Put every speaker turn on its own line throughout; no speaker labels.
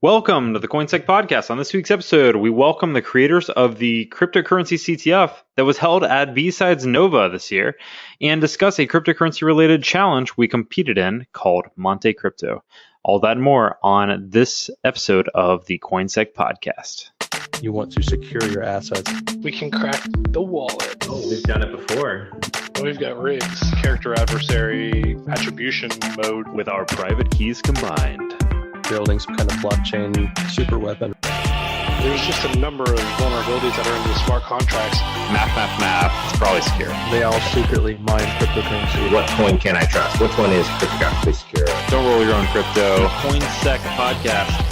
Welcome to the CoinSec podcast. On this week's episode, we welcome the creators of the Cryptocurrency Ctf that was held at BSides Nova this year and discuss a cryptocurrency-related challenge we competed in called MonteCrypto. All that and more on this episode of the CoinSec podcast.
You want to secure your assets.
We can crack the wallet.
Oh, we've done it before.
We've got rigs, character adversary, attribution mode.
With our private keys combined.
Building some kind of blockchain super weapon.
There's just a number of vulnerabilities that are in the smart contracts.
Math. It's probably secure.
They all secretly mine cryptocurrency.
What coin can I trust? Which one is cryptographically secure?
Don't roll your own crypto. CoinSec podcast.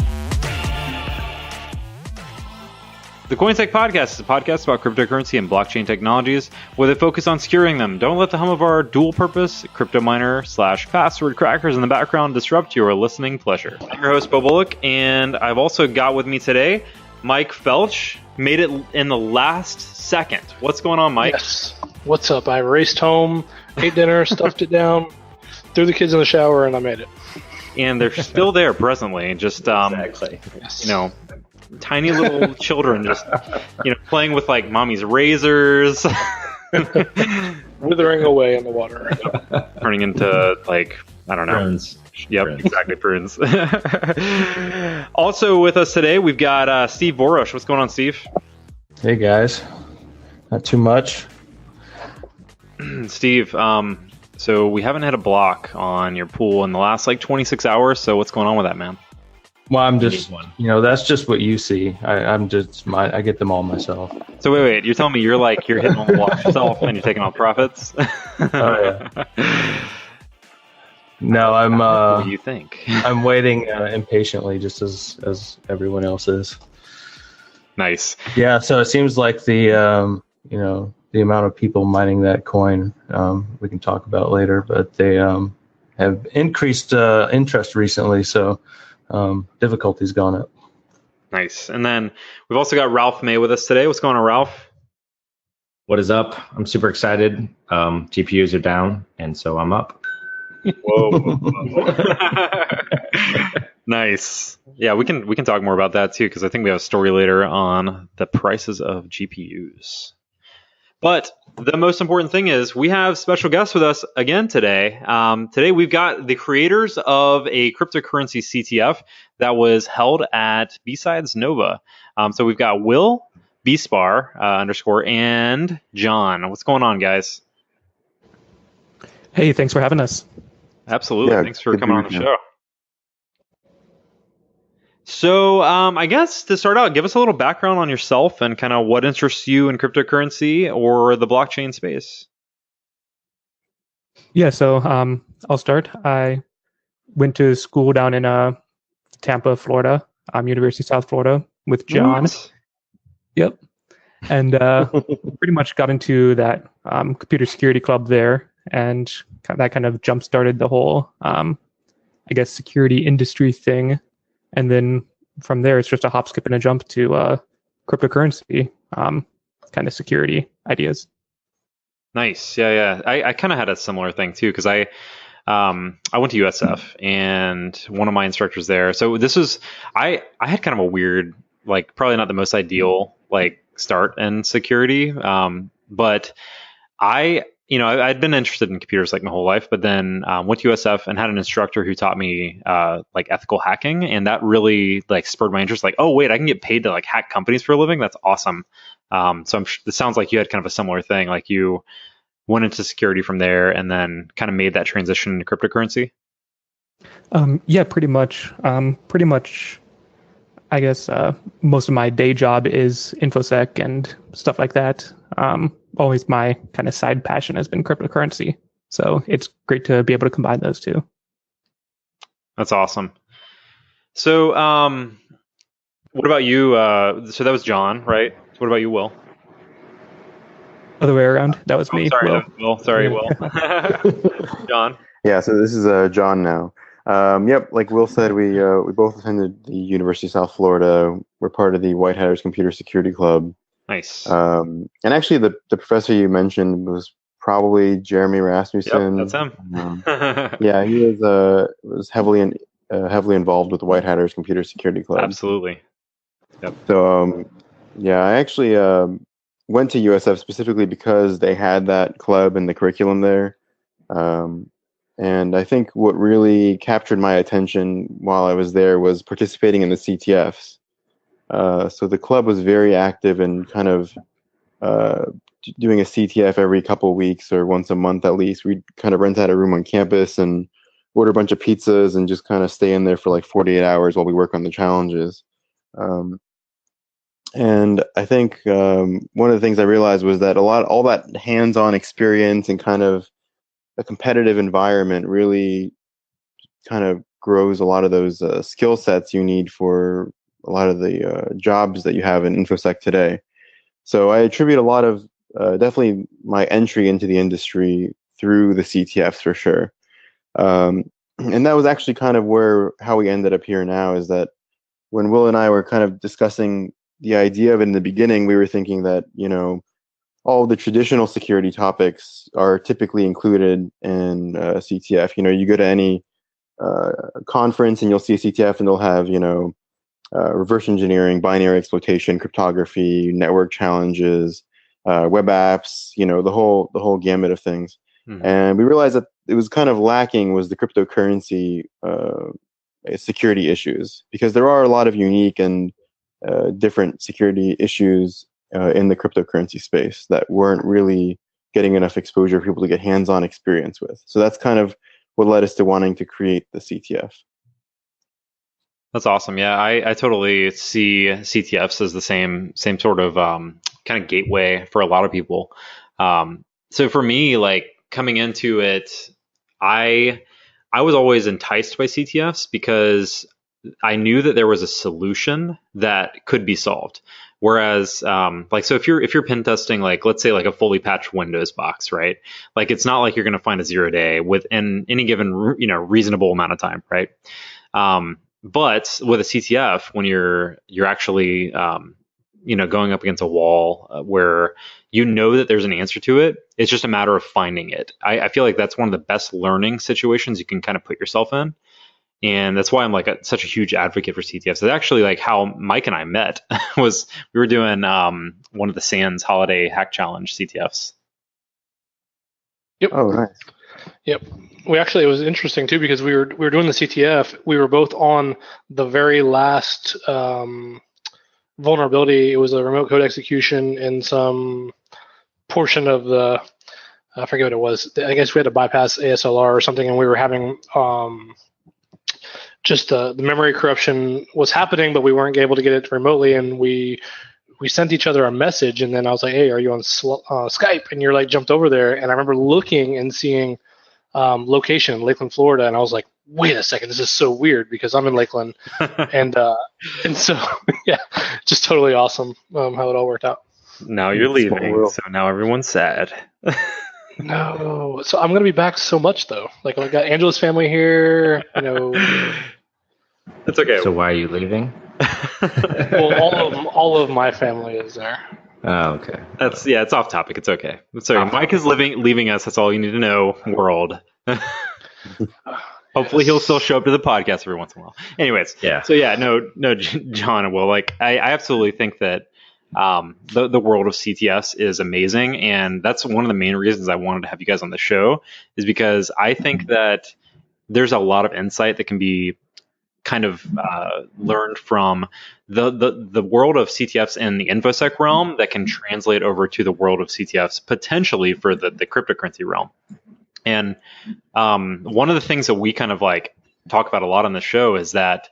The CoinSec podcast is a podcast about cryptocurrency and blockchain technologies where they focus on securing them. Don't let the hum of our dual-purpose crypto miner / password crackers in the background disrupt your listening pleasure. I'm your host, Bo Bullock, and I've also got with me today Mike Felch. Made it in the last second. What's going on, Mike?
Yes. What's up? I raced home, ate dinner, stuffed it down, threw the kids in the shower, and I made it.
And they're still there presently, just
Exactly.
Yes.
you know, tiny little children just playing with like mommy's razors.
Withering away in the water.
Turning into like, I don't know.
Prunes.
Yep,
Prunes.
exactly, prunes. Also with us today, we've got Steve Borosh. What's going on, Steve?
Hey guys, not too much.
Steve, so we haven't had a block on your pool in the last like 26 hours. So what's going on with that, man?
Well, I'm just,
Need one.
that's just what you see. I get them all myself.
So wait, you're telling me you're hitting on the block yourself and you're taking all profits?
Oh yeah. No,
What do you think?
I'm waiting impatiently, just as everyone else is.
Nice.
Yeah, so it seems like the amount of people mining that coin, we can talk about later, but they have increased interest recently, so difficulty's gone up.
Nice. And then we've also got Ralph May with us today. What's going on, Ralph?
What is up? I'm super excited. GPUs are down, and so I'm up.
Whoa. Nice. Yeah, we can talk more about that too, because I think we have a story later on the prices of GPUs. But the most important thing is we have special guests with us again today. Today we've got the creators of a cryptocurrency CTF that was held at BSides Nova. So we've got Will, bspar _ and John. What's going on, guys?
Hey, thanks for having us.
Absolutely.
Yeah,
Thanks for
good
coming on
to
the
be here.
show. So I guess to start out, give us a little background on yourself and kind of what interests you in cryptocurrency or the blockchain space.
Yeah, so I'll start. I went to school down in Tampa, Florida, University of South Florida with John.
What?
Yep. And pretty much got into that computer security club there, and that kind of jump-started the whole, security industry thing. And then from there, it's just a hop, skip, and a jump to cryptocurrency kind of security ideas.
Nice. Yeah. I kind of had a similar thing too, because I went to USF and one of my instructors there. So this was, I had kind of a weird, like probably not the most ideal like start in security. But I'd been interested in computers like my whole life, but then went to USF and had an instructor who taught me like ethical hacking, and that really like spurred my interest. Like, oh wait, I can get paid to like hack companies for a living. That's awesome. So this sounds like you had kind of a similar thing. Like you went into security from there, and then kind of made that transition into cryptocurrency.
Yeah, pretty much. I guess most of my day job is InfoSec and stuff like that. Always my kind of side passion has been cryptocurrency. So it's great to be able to combine those two.
That's awesome. So what about you? So that was John, right? So what about you, Will?
Other way around. That was me.
Sorry,
Will.
that was Will. Sorry, Will. John.
Yeah, so this is John now. Yep, like Will said, we both attended the University of South Florida. We're part of the White Hatters Computer Security Club.
Nice.
And actually, the professor you mentioned was probably Jeremy Rasmussen.
Yep, that's him.
Yeah, he was heavily heavily involved with the White Hatters Computer Security Club.
Absolutely. Yep.
So, yeah, I actually went to USF specifically because they had that club and the curriculum there. And I think what really captured my attention while I was there was participating in the CTFs. So the club was very active in kind of doing a CTF every couple of weeks or once a month at least. We'd kind of rent out a room on campus and order a bunch of pizzas and just kind of stay in there for like 48 hours while we work on the challenges. And I think one of the things I realized was that all that hands-on experience and kind of a competitive environment really kind of grows a lot of those skill sets you need for a lot of the jobs that you have in InfoSec today. So I attribute a lot of definitely my entry into the industry through the CTFs for sure. And that was actually kind of how we ended up here now, is that when Will and I were kind of discussing the idea of it in the beginning, we were thinking that, all the traditional security topics are typically included in CTF. You go to any conference and you'll see a CTF and they'll have, reverse engineering, binary exploitation, cryptography, network challenges, web apps, the whole gamut of things. Mm-hmm. And we realized that it was kind of lacking was the cryptocurrency security issues, because there are a lot of unique and different security issues in the cryptocurrency space that weren't really getting enough exposure for people to get hands-on experience with. So that's kind of what led us to wanting to create the CTF.
That's awesome. Yeah, I totally see CTFs as the same sort of kind of gateway for a lot of people. So for me, like coming into it, I was always enticed by CTFs because I knew that there was a solution that could be solved. Whereas, so if you're pen testing, like let's say like a fully patched Windows box, right? Like it's not like you're going to find a 0-day within any given reasonable amount of time, right? But with a CTF, when you're actually going up against a wall where that there's an answer to it, it's just a matter of finding it. I feel like that's one of the best learning situations you can kind of put yourself in. And that's why I'm like such a huge advocate for CTFs. It's actually like how Mike and I met was we were doing one of the Sands Holiday Hack Challenge CTFs.
Yep.
Oh, nice.
Yep. It was interesting too, because we were doing the CTF. We were both on the very last vulnerability. It was a remote code execution in some portion of I forget what it was. I guess we had to bypass ASLR or something, and we were having just the memory corruption was happening, but we weren't able to get it remotely, and we sent each other a message, and then I was like, hey, are you on Skype? And you're like jumped over there, and I remember looking and seeing location in Lakeland, Florida, and I was like, wait a second, this is so weird because I'm in Lakeland. and so yeah, just totally awesome how it all worked out.
Now you're leaving, so now everyone's sad.
No, so I'm gonna be back so much though. Like I got Angela's family here,
It's okay.
So why are you leaving?
Well, all of my family is there.
Oh, okay.
It's off topic. It's okay. Mike is leaving us. That's all you need to know, world. Hopefully he'll still show up to the podcast every once in a while. Anyways,
yeah.
So yeah, no, John and Will, like I absolutely think that the world of CTFs is amazing, and that's one of the main reasons I wanted to have you guys on the show, is because I think that there's a lot of insight that can be kind of learned from the world of CTFs in the InfoSec realm that can translate over to the world of CTFs potentially for the cryptocurrency realm. And one of the things that we kind of like talk about a lot on the show is that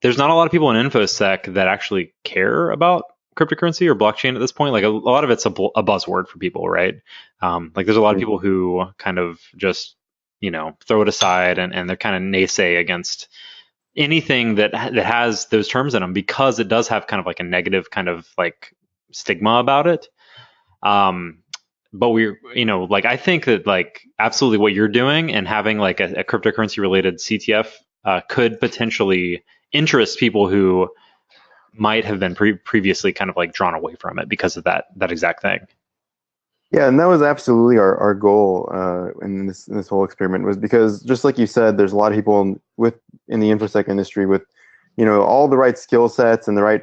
there's not a lot of people in InfoSec that actually care about cryptocurrency or blockchain at this point. Like a lot of it's a buzzword for people, right? Like there's a lot of people who kind of just throw it aside and they're kind of naysay against anything that has those terms in them, because it does have kind of like a negative kind of like stigma about it. But I think that like absolutely what you're doing and having like a cryptocurrency related CTF could potentially interest people who might have been previously kind of like drawn away from it because of that exact thing.
Yeah, and that was absolutely our goal in this whole experiment, was because just like you said, there's a lot of people in the InfoSec industry with, all the right skill sets and the right,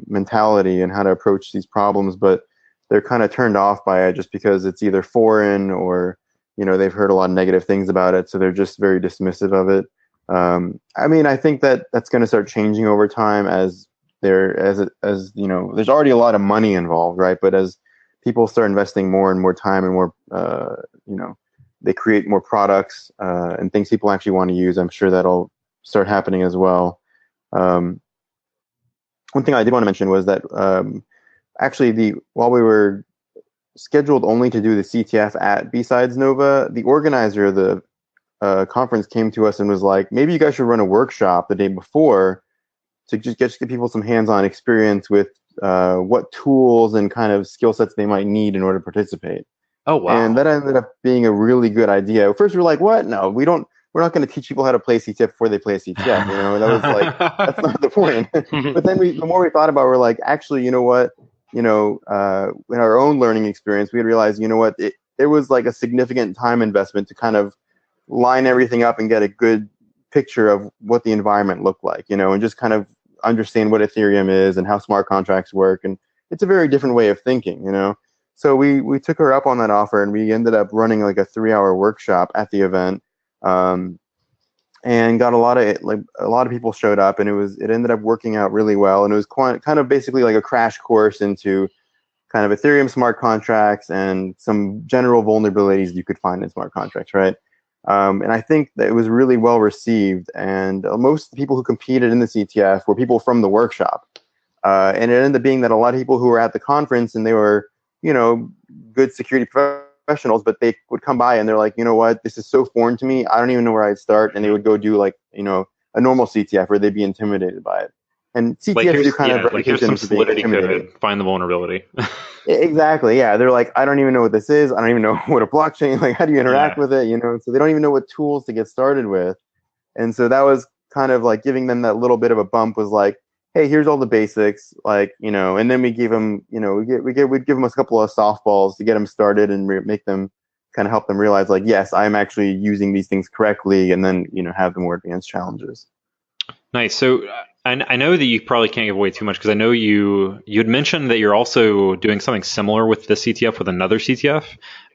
mentality and how to approach these problems, but they're kind of turned off by it just because it's either foreign or, they've heard a lot of negative things about it. So they're just very dismissive of it. I think that's going to start changing over time as there's already a lot of money involved, right? But as people start investing more and more time and more, they create more products and things people actually want to use, I'm sure that'll start happening as well. One thing I did want to mention was that actually while we were scheduled only to do the CTF at BSides Nova, the organizer of the conference came to us and was like, maybe you guys should run a workshop the day before to just get people some hands-on experience with what tools and kind of skill sets they might need in order to participate.
Oh, wow.
And that ended up being a really good idea. At first we were like, what? No, we're not going to teach people how to play CTF before they play CTF. That was like, that's not the point. But then the more we thought about it, we're like, actually, you know what? In our own learning experience, we had realized, there was like a significant time investment to kind of line everything up and get a good picture of what the environment looked like, and just kind of understand what Ethereum is and how smart contracts work. And it's a very different way of thinking, So we took her up on that offer, and we ended up running like a 3-hour workshop at the event, and got a lot of people showed up, and it ended up working out really well. And it was kind of basically like a crash course into kind of Ethereum smart contracts and some general vulnerabilities you could find in smart contracts, right? And I think that it was really well received, and most of the people who competed in the CTF were people from the workshop. And it ended up being that a lot of people who were at the conference, and they were, good security professionals, but they would come by and they're like, you know what, this is so foreign to me, I don't even know where I'd start. And they would go do like, a normal CTF, or they'd be intimidated by it. And CTFs do kind of
here's some solidity code, find the vulnerability.
Exactly. Yeah. They're like, I don't even know what this is. I don't even know what a blockchain, like how do you interact with it? So they don't even know what tools to get started with. And so that was kind of like giving them that little bit of a bump, was like, hey, here's all the basics, like, and then we give them, we'd give them a couple of softballs to get them started and make them kind of help them realize, like, yes, I'm actually using these things correctly, and then, have the more advanced challenges.
Nice. So I know that you probably can't give away too much, because I know you had mentioned that you're also doing something similar with the CTF with another CTF,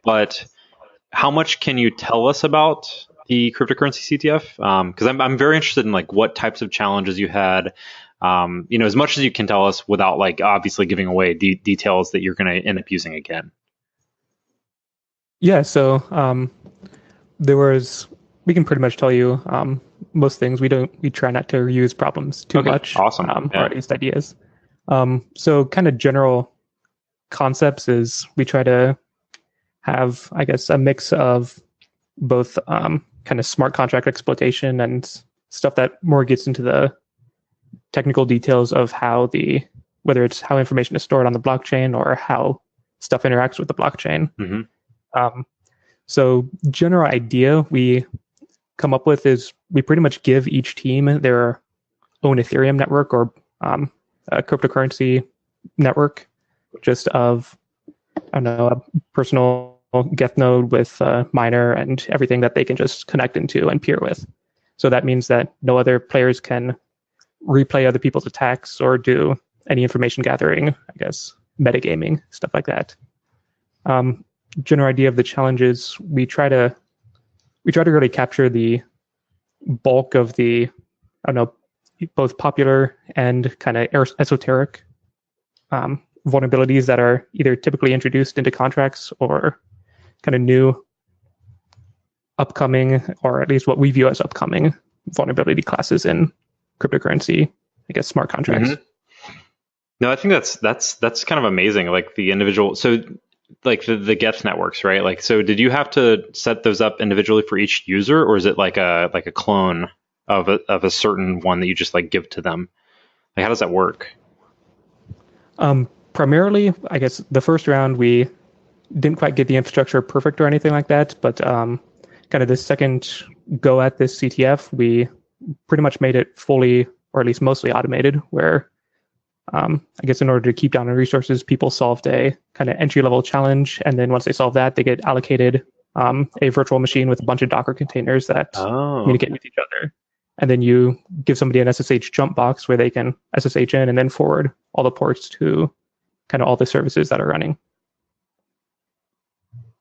but how much can you tell us about the cryptocurrency CTF? Because I'm very interested in like what types of challenges you had. As much as you can tell us without like obviously giving away details that you're going to end up using again.
Yeah, so we can pretty much tell you most things. We try not to reuse problems too much.
Awesome.
Or at least ideas. So kind of general concepts is we try to have, I guess, a mix of both kind of smart contract exploitation and stuff that more gets into the technical details of whether it's how information is stored on the blockchain or how stuff interacts with the blockchain.
Mm-hmm.
So general idea we come up with is we pretty much give each team their own Ethereum network or a cryptocurrency network, just of, I don't know, a personal Geth node with a miner and everything that they can just connect into and peer with. So that means that no other players can replay other people's attacks or do any information gathering, I guess, metagaming, stuff like that. General idea of the challenges, we try to really capture the bulk of the, I don't know, both popular and kind of esoteric vulnerabilities that are either typically introduced into contracts or kind of new, upcoming, or at least what we view as upcoming vulnerability classes in cryptocurrency, I guess, smart contracts.
Mm-hmm. No, I think that's kind of amazing. Like the individual, so like the Geth networks, right? Like, so did you have to set those up individually for each user, or is it like a clone of a certain one that you just like give to them? Like, how does that work?
Primarily, I guess the first round we didn't quite get the infrastructure perfect or anything like that, but kind of the second go at this CTF, we pretty much made it fully, or at least mostly automated, where I guess in order to keep down on resources, people solved a kind of entry-level challenge, and then once they solve that, they get allocated a virtual machine with a bunch of Docker containers that communicate with each other. And then you give somebody an SSH jump box where they can SSH in and then forward all the ports to kind of all the services that are running.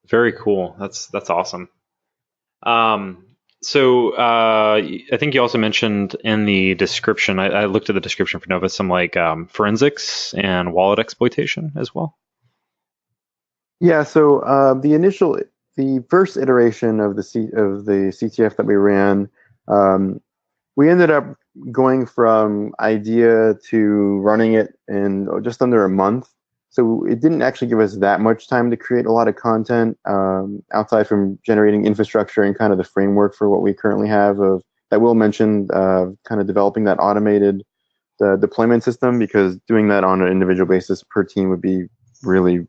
Very cool. That's awesome. So I think you also mentioned in the description, I looked at the description for Nova, some like forensics and wallet exploitation as well.
Yeah. So the first iteration of the CTF that we ran, we ended up going from idea to running it in just under a month. So it didn't actually give us that much time to create a lot of content outside from generating infrastructure and kind of the framework for what we currently have that Will mentioned, kind of developing that automated deployment system, because doing that on an individual basis per team would be really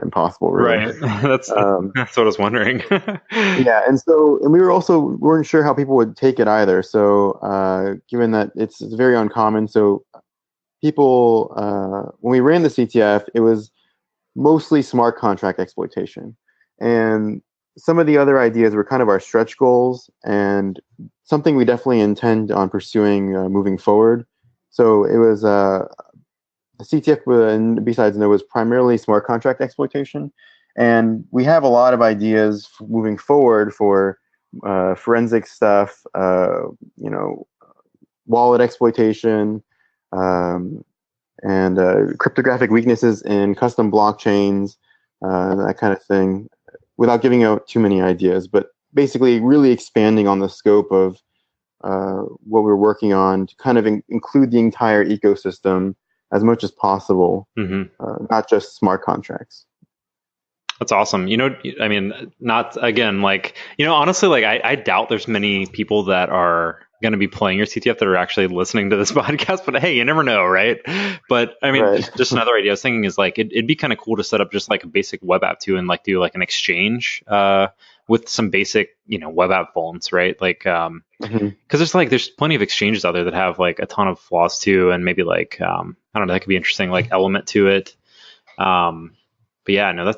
impossible. Really.
Right. That's what I was wondering.
Yeah, and we weren't sure how people would take it either. So given that it's very uncommon, so people, when we ran the CTF, it was mostly smart contract exploitation. And some of the other ideas were kind of our stretch goals and something we definitely intend on pursuing moving forward. So it was the CTF and BSides was primarily smart contract exploitation. And we have a lot of ideas moving forward for forensic stuff, wallet exploitation, and cryptographic weaknesses in custom blockchains, that kind of thing, without giving out too many ideas, but basically really expanding on the scope of what we're working on to kind of include the entire ecosystem as much as possible, not just smart contracts.
That's awesome. I mean, not again, like, honestly, like I doubt there's many people that are going to be playing your CTF that are actually listening to this podcast, but hey, you never know, right? But I mean,
Right.
just another idea I was thinking is like, it'd be kind of cool to set up just like a basic web app too, and like do like an exchange with some basic, web app phones, right? Like, because there's plenty of exchanges out there that have like a ton of flaws too, and maybe like, I don't know, that could be interesting, like element to it. But yeah, no,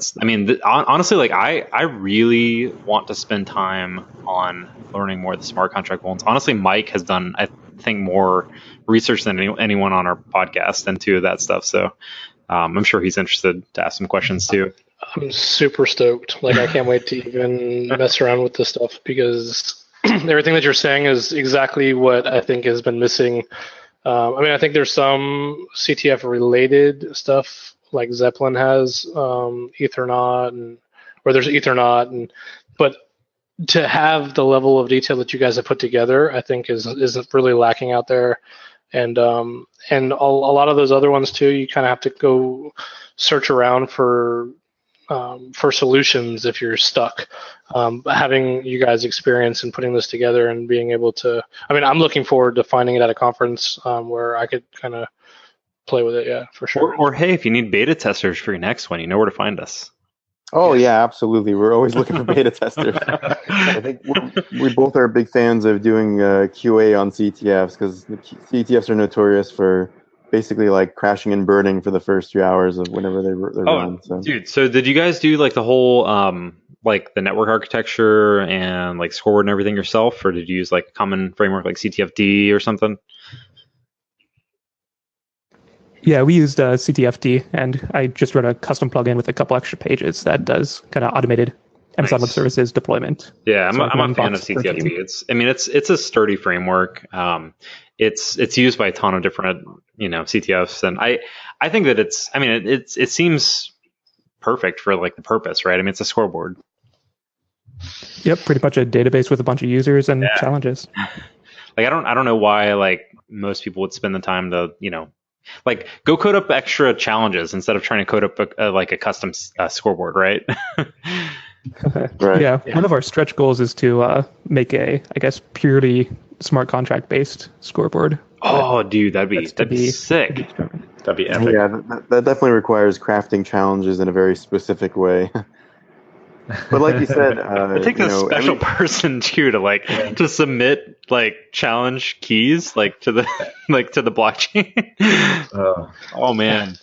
honestly, like I really want to spend time on learning more of the smart contract ones. Honestly, Mike has done, I think, more research than anyone on our podcast into that stuff. So I'm sure he's interested to ask some questions too.
I'm super stoked. Like, I can't wait to even mess around with this stuff, because everything that you're saying is exactly what I think has been missing. I think there's some CTF related stuff, like Zeppelin has Ethernaut, or there's Ethernaut, but to have the level of detail that you guys have put together, I think is really lacking out there. And a lot of those other ones too, you kind of have to go search around for solutions if you're stuck. Having you guys experience in putting this together and being able to, I'm looking forward to finding it at a conference where I could kind of play with it. Yeah, for sure.
Or hey, if you need beta testers for your next one, you know where to find us.
Oh yeah, absolutely. We're always looking for beta testers. I think we both are big fans of doing QA on CTFs, because the CTFs are notorious for basically like crashing and burning for the first few hours of whenever they're run. So.
Dude, so did you guys do like the whole like the network architecture and like scoreboard and everything yourself, or did you use like a common framework like CTFD or something?
Yeah, we used CTFD, and I just wrote a custom plugin with a couple extra pages that does kind of automated Amazon Web Services deployment.
Yeah, I'm a fan of CTFD. It's a sturdy framework. It's used by a ton of different CTFs, and I think that it seems perfect for like the purpose, right? It's a scoreboard.
Yep, pretty much a database with a bunch of users and challenges.
Like I don't know why like most people would spend the time to like go code up extra challenges instead of trying to code up a custom scoreboard, right?
Right.
Yeah, one of our stretch goals is to make a, purely smart contract based scoreboard.
Oh, dude, that'd be sick.
That'd be epic.
Yeah, that definitely requires crafting challenges in a very specific way. But like you said,
it takes a special person too to submit like challenge keys like to the to the blockchain. Oh man,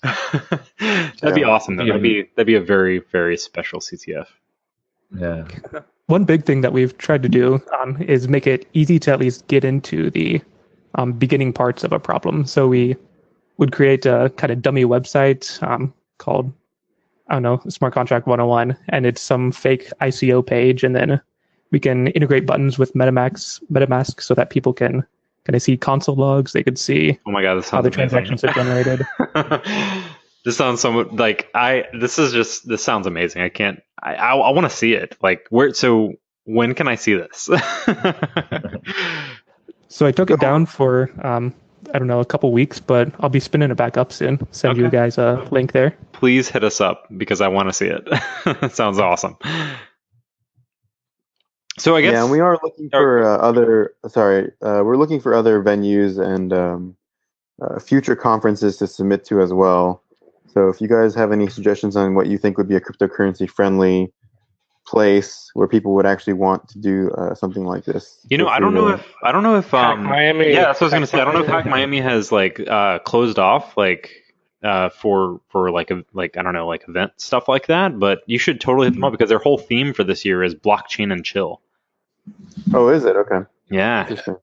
that'd be awesome though. That'd be a very, very special CTF.
Yeah.
One big thing that we've tried to do is make it easy to at least get into the beginning parts of a problem. So we would create a kind of dummy website called, I don't know, Smart Contract 101, and it's some fake ICO page, and then we can integrate buttons with MetaMask so that people can kind of see console logs. They could see
Oh my god, this
how
sounds
the transactions are generated.
This sounds so like this sounds amazing. I want to see it. Like where? So when can I see this?
So I took it down for I don't know, a couple weeks, but I'll be spinning it back up soon. Send you guys a link there.
Please hit us up because I want to see it. It sounds awesome. So I guess
and we are looking for other. Sorry, we're looking for other venues and future conferences to submit to as well. So if you guys have any suggestions on what you think would be a cryptocurrency friendly place where people would actually want to do something like this,
I don't know if
Hack Miami.
Yeah, that's what I was gonna say. I don't know if Hack Miami has like closed off like for like I don't know, like event stuff like that, but you should totally hit them up because their whole theme for this year is blockchain and chill.
Oh, is it? Okay.
Yeah.
Interesting.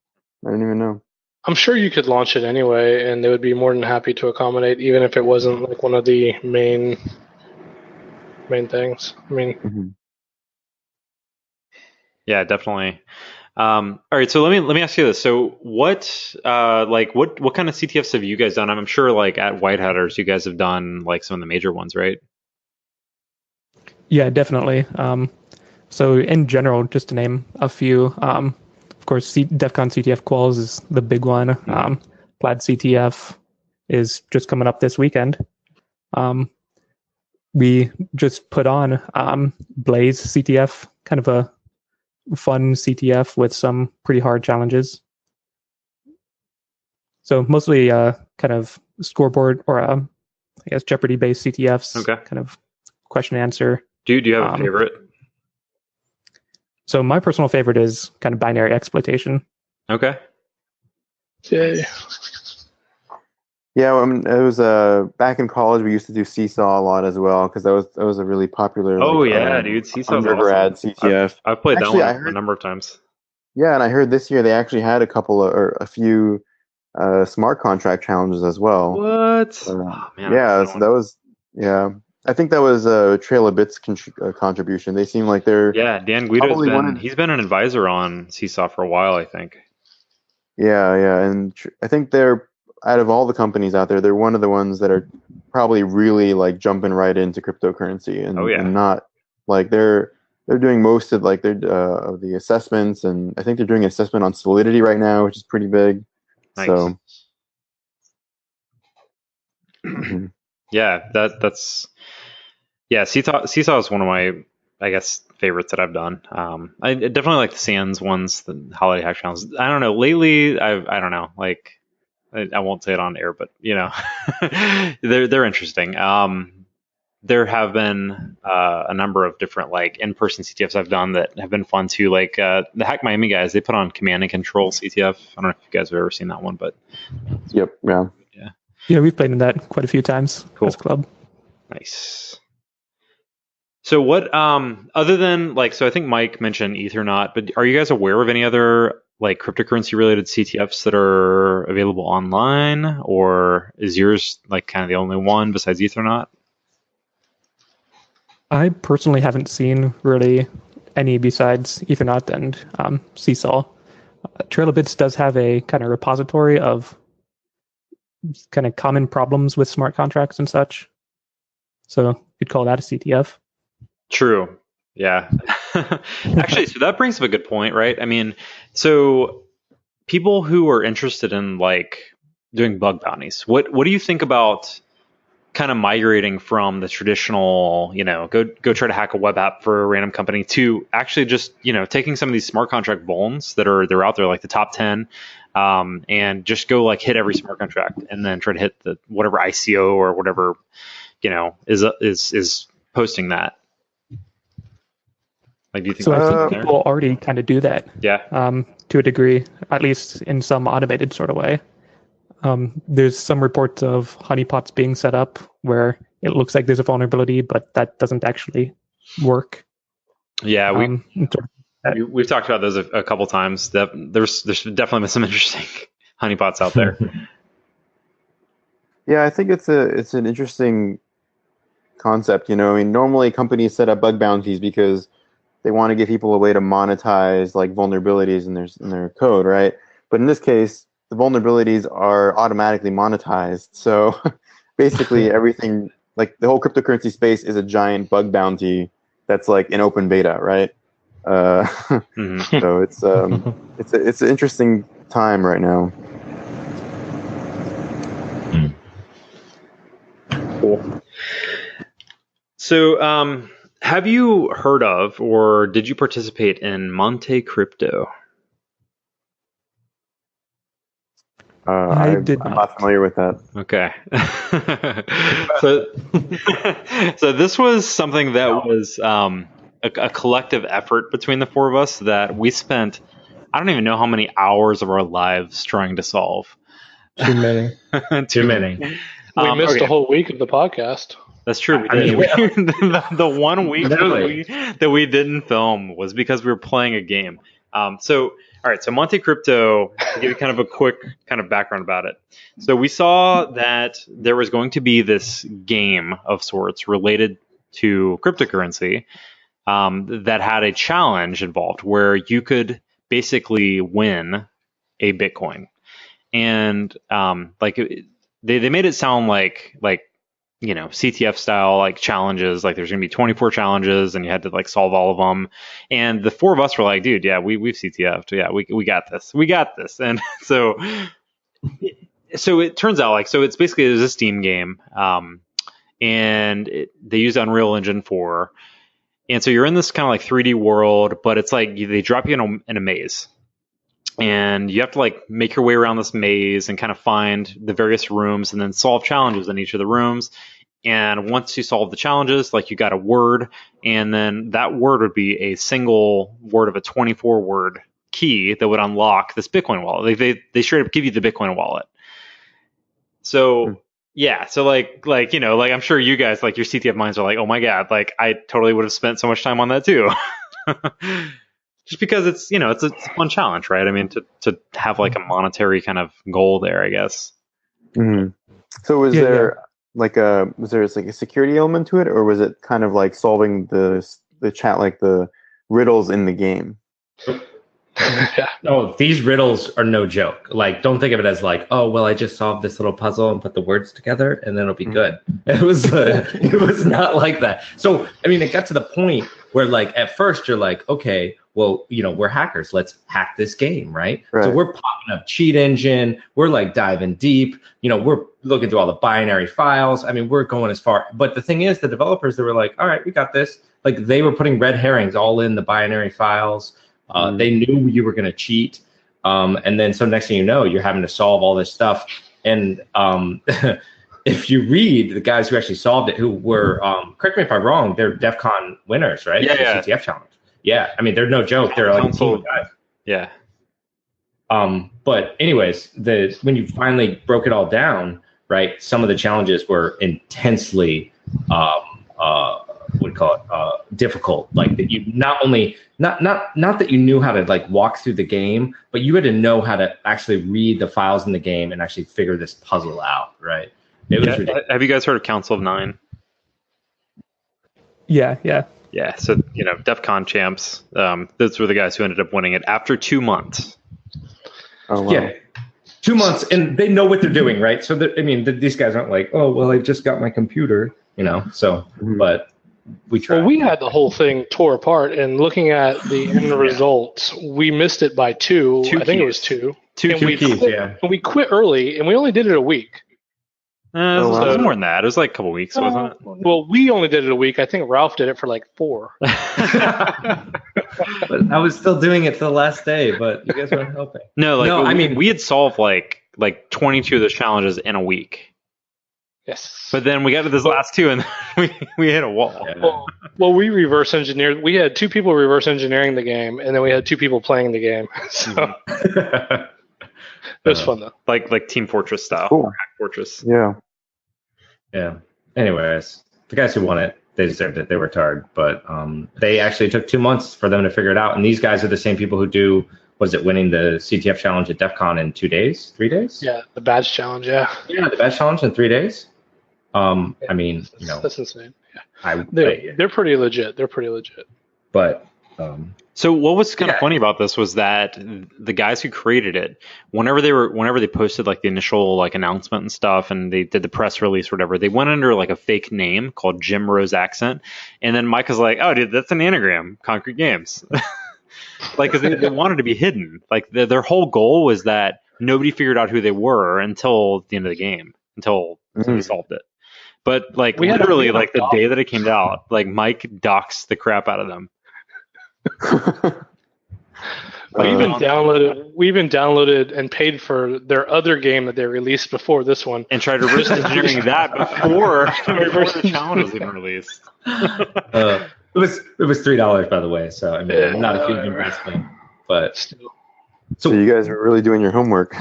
I didn't even know.
I'm sure you could launch it anyway, and they would be more than happy to accommodate, even if it wasn't like one of the main things. I mean,
Mm-hmm.
Yeah, definitely. All right, so let me ask you this. So what kind of CTFs have you guys done? I'm sure like at White Hatters you guys have done like some of the major ones, right?
Yeah, definitely. So in general, just to name a few, of course, DEF CON CTF Quals is the big one. Plaid CTF is just coming up this weekend. We just put on Blaze CTF, kind of a fun CTF with some pretty hard challenges. So mostly kind of scoreboard or I guess Jeopardy-based CTFs.
Okay.
Kind of question and answer.
Do you have a favorite?
So my personal favorite is kind of binary exploitation.
Okay.
yay.
Yeah, it was back in college. We used to do Seesaw a lot as well because that was a really popular.
Oh yeah, dude, Seesaw's
undergrad
awesome.
CTF.
I've played
Actually,
that one a number of times.
Yeah, and I heard this year they actually had a few smart contract challenges as well.
What? Oh, man,
yeah, so that was I think that was Trail of Bits contribution. They seem like they're
Dan Guido's he's been an advisor on Seesaw for a while, I think.
Yeah, and I think they're out of all the companies out there, they're one of the ones that are probably really like jumping right into cryptocurrency and not like they're doing most of like of the assessments, and I think they're doing an assessment on Solidity right now, which is pretty big.
Nice.
So
yeah, that's Seesaw is one of my, I guess, favorites that I've done. I definitely like the Sands ones, the holiday hack challenges. I don't know. Lately, I don't know. Like, I won't say it on air, but they're interesting. There have been a number of different like in-person CTFs I've done that have been fun too. Like the Hack Miami guys, they put on Command and Control CTF. I don't know if you guys have ever seen that one, but
yep,
yeah, we've played in that quite a few times.
Cool.
As a club.
Nice. So what other than like, so I think Mike mentioned Ethernaut, but are you guys aware of any other like cryptocurrency related CTFs that are available online, or is yours like kind of the only one besides Ethernaut?
I personally haven't seen really any besides Ethernaut and Seesaw. Trail of Bits does have a kind of repository of kind of common problems with smart contracts and such. So you'd call that a CTF.
True. Yeah. Actually, so that brings up a good point, right? I mean, so people who are interested in like doing bug bounties, what do you think about kind of migrating from the traditional, go try to hack a web app for a random company to actually just, taking some of these smart contract vulns they're out there, like the top 10, and just go like hit every smart contract and then try to hit the whatever ICO or whatever, is posting that. Like, do you think?
So I think people already kind of do that.
Yeah.
To a degree, at least in some automated sort of way. There's some reports of honeypots being set up where it looks like there's a vulnerability, but that doesn't actually work.
Yeah,
That-
we've talked about those a couple times. That there's definitely been some interesting honeypots out there.
Yeah, I think it's an interesting concept. I mean, normally companies set up bug bounties because they want to give people a way to monetize like vulnerabilities in their code, right? But in this case, the vulnerabilities are automatically monetized. So basically, everything like the whole cryptocurrency space is a giant bug bounty that's like in open beta, right? So it's an interesting time right now.
Cool. So, have you heard of or did you participate in MonteCrypto?
I'm
did
not familiar with that.
Okay. So this was something that was a collective effort between the four of us that we spent, I don't even know how many hours of our lives trying to solve.
Too many.
Too many.
We missed
okay.
a whole week of the podcast.
That's true. We
I
did.
mean,
The 1 week
Literally.
that we didn't film was because we were playing a game. So, all right. So MonteCrypto, to give you kind of a quick kind of background about it. So we saw that there was going to be this game of sorts related to cryptocurrency that had a challenge involved where you could basically win a Bitcoin. And they made it sound like CTF style like challenges, like there's gonna be 24 challenges and you had to like solve all of them. And the four of us were like, dude, yeah, we've CTF'd, yeah, we got this. And so it turns out like, so it's basically a Steam game, and they use Unreal Engine 4, and so you're in this kind of like 3D world, but it's like they drop you in a maze. And you have to like make your way around this maze and kind of find the various rooms and then solve challenges in each of the rooms. And once you solve the challenges, like you got a word, and then that word would be a single word of a 24 word key that would unlock this Bitcoin wallet. They straight up give you the Bitcoin wallet. So yeah, so like I'm sure you guys, like your CTF minds are like, oh my God, like I totally would have spent so much time on that too. Just because it's it's a fun challenge, right? I mean, to have like a monetary kind of goal there, I guess.
Mm-hmm. So was there like a security element to it, or was it kind of like solving the chat, like the riddles in the game?
Oh, these riddles are no joke. Like, don't think of it as like, oh, well, I just solved this little puzzle and put the words together, and then it'll be good. It was not like that. So, I mean, it got to the point where, like, at first you're like, okay, well, we're hackers. Let's hack this game, right? So we're popping up cheat engine. We're like diving deep. We're looking through all the binary files. I mean, we're going as far. But the thing is, the developers, they were like, all right, we got this. Like, they were putting red herrings all in the binary files. They knew you were going to cheat. And then so next thing you know, you're having to solve all this stuff. And if you read the guys who actually solved it, who were, correct me if I'm wrong, they're DEF CON winners, right?
Yeah.
CTF challenge. Yeah. I mean, they're no joke. They're like a team of guys.
Yeah.
But anyways, when you finally broke it all down, right, some of the challenges were intensely difficult. Like that you not that you knew how to like walk through the game, but you had to know how to actually read the files in the game and actually figure this puzzle out, right? It was ridiculous.
Have you guys heard of Council of Nine?
Yeah.
Yeah, so DEF CON champs. Those were the guys who ended up winning it after 2 months.
Oh, wow.
Yeah, 2 months, and they know what they're doing, right? So these guys aren't like, oh, well, I just got my computer, So, but we tried.
Well, we had the whole thing tore apart, and looking at the end results, we missed it by two. I think it was two.
Two
keys, yeah.
And we quit early, and we only did it a week.
It was more than that. It was like a couple weeks, wasn't it?
Well, we only did it a week. I think Ralph did it for like 4.
But I was still doing it to the last day, but you guys weren't helping.
No, I mean, we had solved like 22 of those challenges in a week.
Yes.
But then we got to this last two, and we hit a wall.
Yeah. Well, we reverse engineered. We had 2 people reverse engineering the game, and then we had 2 people playing the game. So it was fun though.
Like Team Fortress style.
Cool.
Hack Fortress.
Yeah.
Yeah. Anyways, the guys who won it, they deserved it. They worked hard, but they actually took 2 months for them to figure it out. And these guys are the same people who do, was it winning the CTF challenge at DEF CON in 2 days, 3 days?
Yeah, the badge challenge. Yeah.
Yeah, the badge challenge in 3 days. I mean,
that's insane.
Yeah.
They're pretty legit. They're pretty legit.
But
so what was kind of funny about this was that the guys who created it, whenever they posted like the initial like announcement and stuff, and they did the press release or whatever, they went under like a fake name called Jim Rose Accent, and then Mike was like, "Oh, dude, that's an anagram, Concrete Games," like because they wanted to be hidden. Like their whole goal was that nobody figured out who they were until the end of the game, until somebody solved it. But like literally, like the day that it came out, like Mike doxed the crap out of them.
We even downloaded and paid for their other game that they released before this one,
and tried to reverse engineering that before the challenge was even released.
It was $3, by the way. So I mean, not a huge investment, but
still.
So you guys are really doing your homework.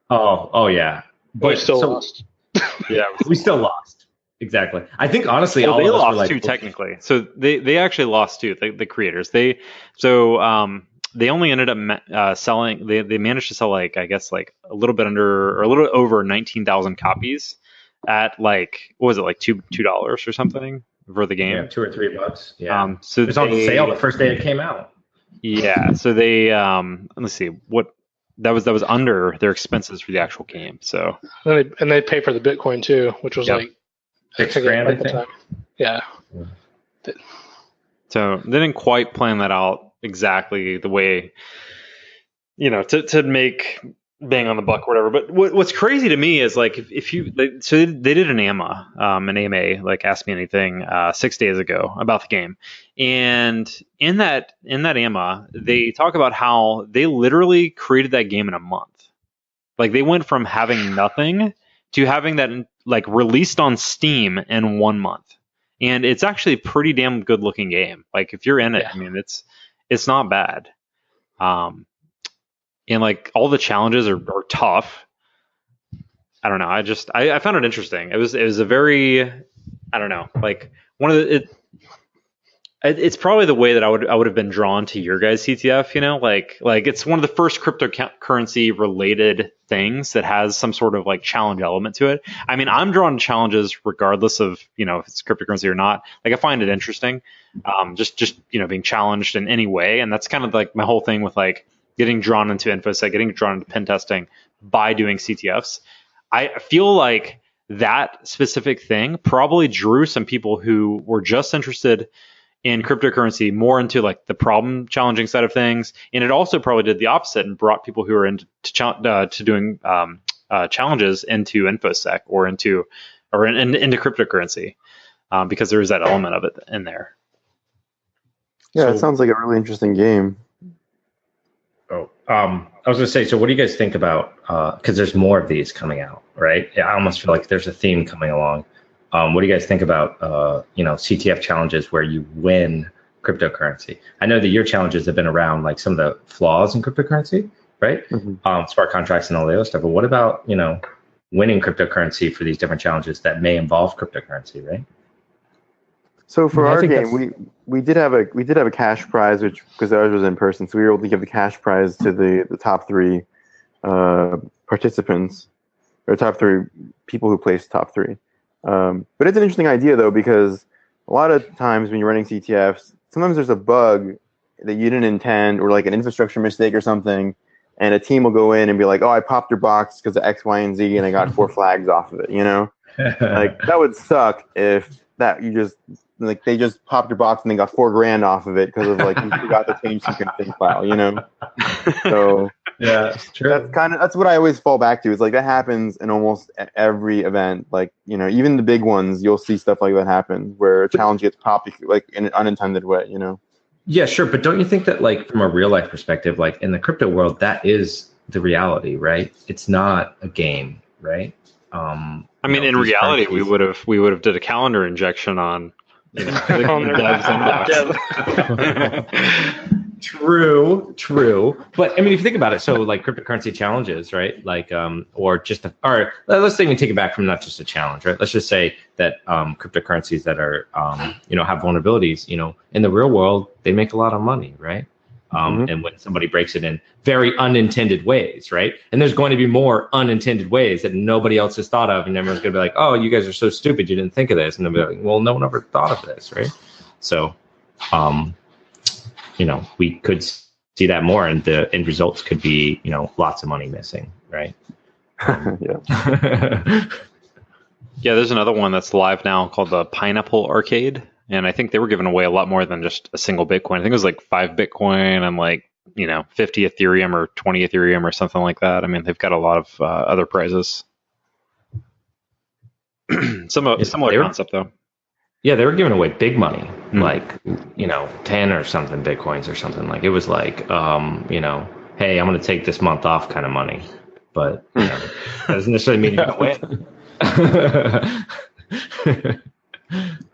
oh yeah,
but we still lost.
Yeah,
we still lost. Exactly. I think honestly,
well,
all
they
of us
lost
were like,
too technically. So they actually lost too. The creators they only ended up selling. They managed to sell like I guess like a little bit under or a little over 19,000 copies at like what was it like $2 or something for the game?
Yeah, $2 or $3. Yeah.
So
it was on sale the first day it came out.
Yeah. So they let's see what. That was under their expenses for the actual game. So
and they pay for the Bitcoin too, which was like
$6,000
at the time. Yeah.
So they didn't quite plan that out exactly the way, to make bang on the buck or whatever. But what's crazy to me is like if you so they did an AMA like Ask Me Anything 6 days ago about the game, and in that AMA they talk about how they literally created that game in a month. Like they went from having nothing to having that like released on Steam in 1 month, and it's actually a pretty damn good looking game. Like if you're in it, I mean it's not bad. And like all the challenges are tough. I don't know. I found it interesting. It was a very, I don't know, like one of the it's probably the way that I would have been drawn to your guys' CTF. Like it's one of the first cryptocurrency related things that has some sort of like challenge element to it. I mean, I'm drawn to challenges regardless of if it's cryptocurrency or not. Like I find it interesting, just being challenged in any way, and that's kind of like my whole thing with like getting drawn into InfoSec, getting drawn into pen testing by doing CTFs. I feel like that specific thing probably drew some people who were just interested in cryptocurrency more into like the problem challenging side of things, and it also probably did the opposite and brought people who are into doing challenges into InfoSec or into cryptocurrency because there is that element of it in there.
Yeah, it sounds like a really interesting game.
I was going to say, so what do you guys think about, because there's more of these coming out, right? I almost feel like there's a theme coming along. What do you guys think about, CTF challenges where you win cryptocurrency? I know that your challenges have been around like some of the flaws in cryptocurrency, right? Mm-hmm. Smart contracts and all the other stuff. But what about, winning cryptocurrency for these different challenges that may involve cryptocurrency, right?
So for our game, we did have a cash prize, which because ours was in person, so we were able to give the cash prize to the top 3 participants or top 3 people who placed top 3. But it's an interesting idea though, because a lot of times when you're running CTFs, sometimes there's a bug that you didn't intend or like an infrastructure mistake or something, and a team will go in and be like, "Oh, I popped your box because of X, Y, and Z, and I got 4 flags off of it." Like that would suck if that you just. Like they just popped your box and they got $4,000 off of it because of like you forgot to change some config file, So
yeah, it's true.
That's what I always fall back to. It's like that happens in almost every event. Like even the big ones, you'll see stuff like that happen where a challenge gets popped like in an unintended way.
Yeah, sure, but don't you think that like from a real life perspective, like in the crypto world, that is the reality, right? It's not a game, right?
I mean, in reality, we would have did a calendar injection on.
True. But I mean, if you think about it, so like cryptocurrency challenges, right? Like, or just, or let's even take it back from not just a challenge, right? Let's just say that cryptocurrencies that are, have vulnerabilities, in the real world, they make a lot of money, right? And when somebody breaks it in very unintended ways, right? And there's going to be more unintended ways that nobody else has thought of, and everyone's going to be like, "Oh, you guys are so stupid, you didn't think of this," and they'll be like, "Well, no one ever thought of this," right? So, we could see that more, and the end results could be, lots of money missing, right?
Yeah.
Yeah, there's another one that's live now called the Pineapple Arcade. And I think they were giving away a lot more than just a single Bitcoin. I think it was like 5 Bitcoin and 50 Ethereum or 20 Ethereum or something like that. I mean, they've got a lot of other prizes. Similar concept, though.
Yeah, they were giving away big money, like, 10 or something Bitcoins or something. Like, it was like, hey, I'm going to take this month off kind of money. But, that doesn't necessarily mean you're going to win.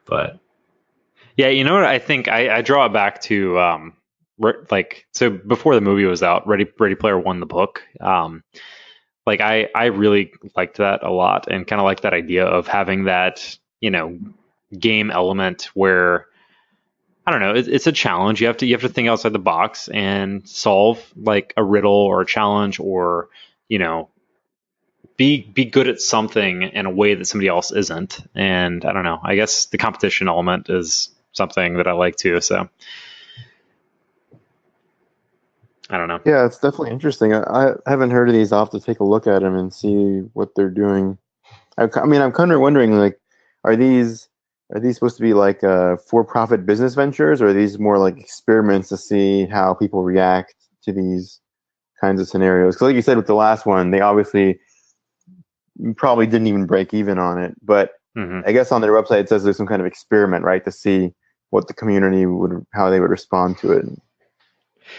But...
Yeah, you know what? I think I draw it back to so before the movie was out, Ready Player One, the book. I really liked that a lot, and kind of like that idea of having that game element where, I don't know, it's a challenge. You have to think outside the box and solve like a riddle or a challenge, or be good at something in a way that somebody else isn't. And I don't know, I guess the competition element is something that I like too. So I don't know.
Yeah, it's definitely interesting. I haven't heard of these. I'll have to take a look at them and see what they're doing. I'm kind of wondering, like, are these supposed to be like for-profit business ventures, or are these more like experiments to see how people react to these kinds of scenarios? Because like you said with the last one, they obviously probably didn't even break even on it. But I guess on their website it says there's some kind of experiment, right, to see what the community how they would respond to it.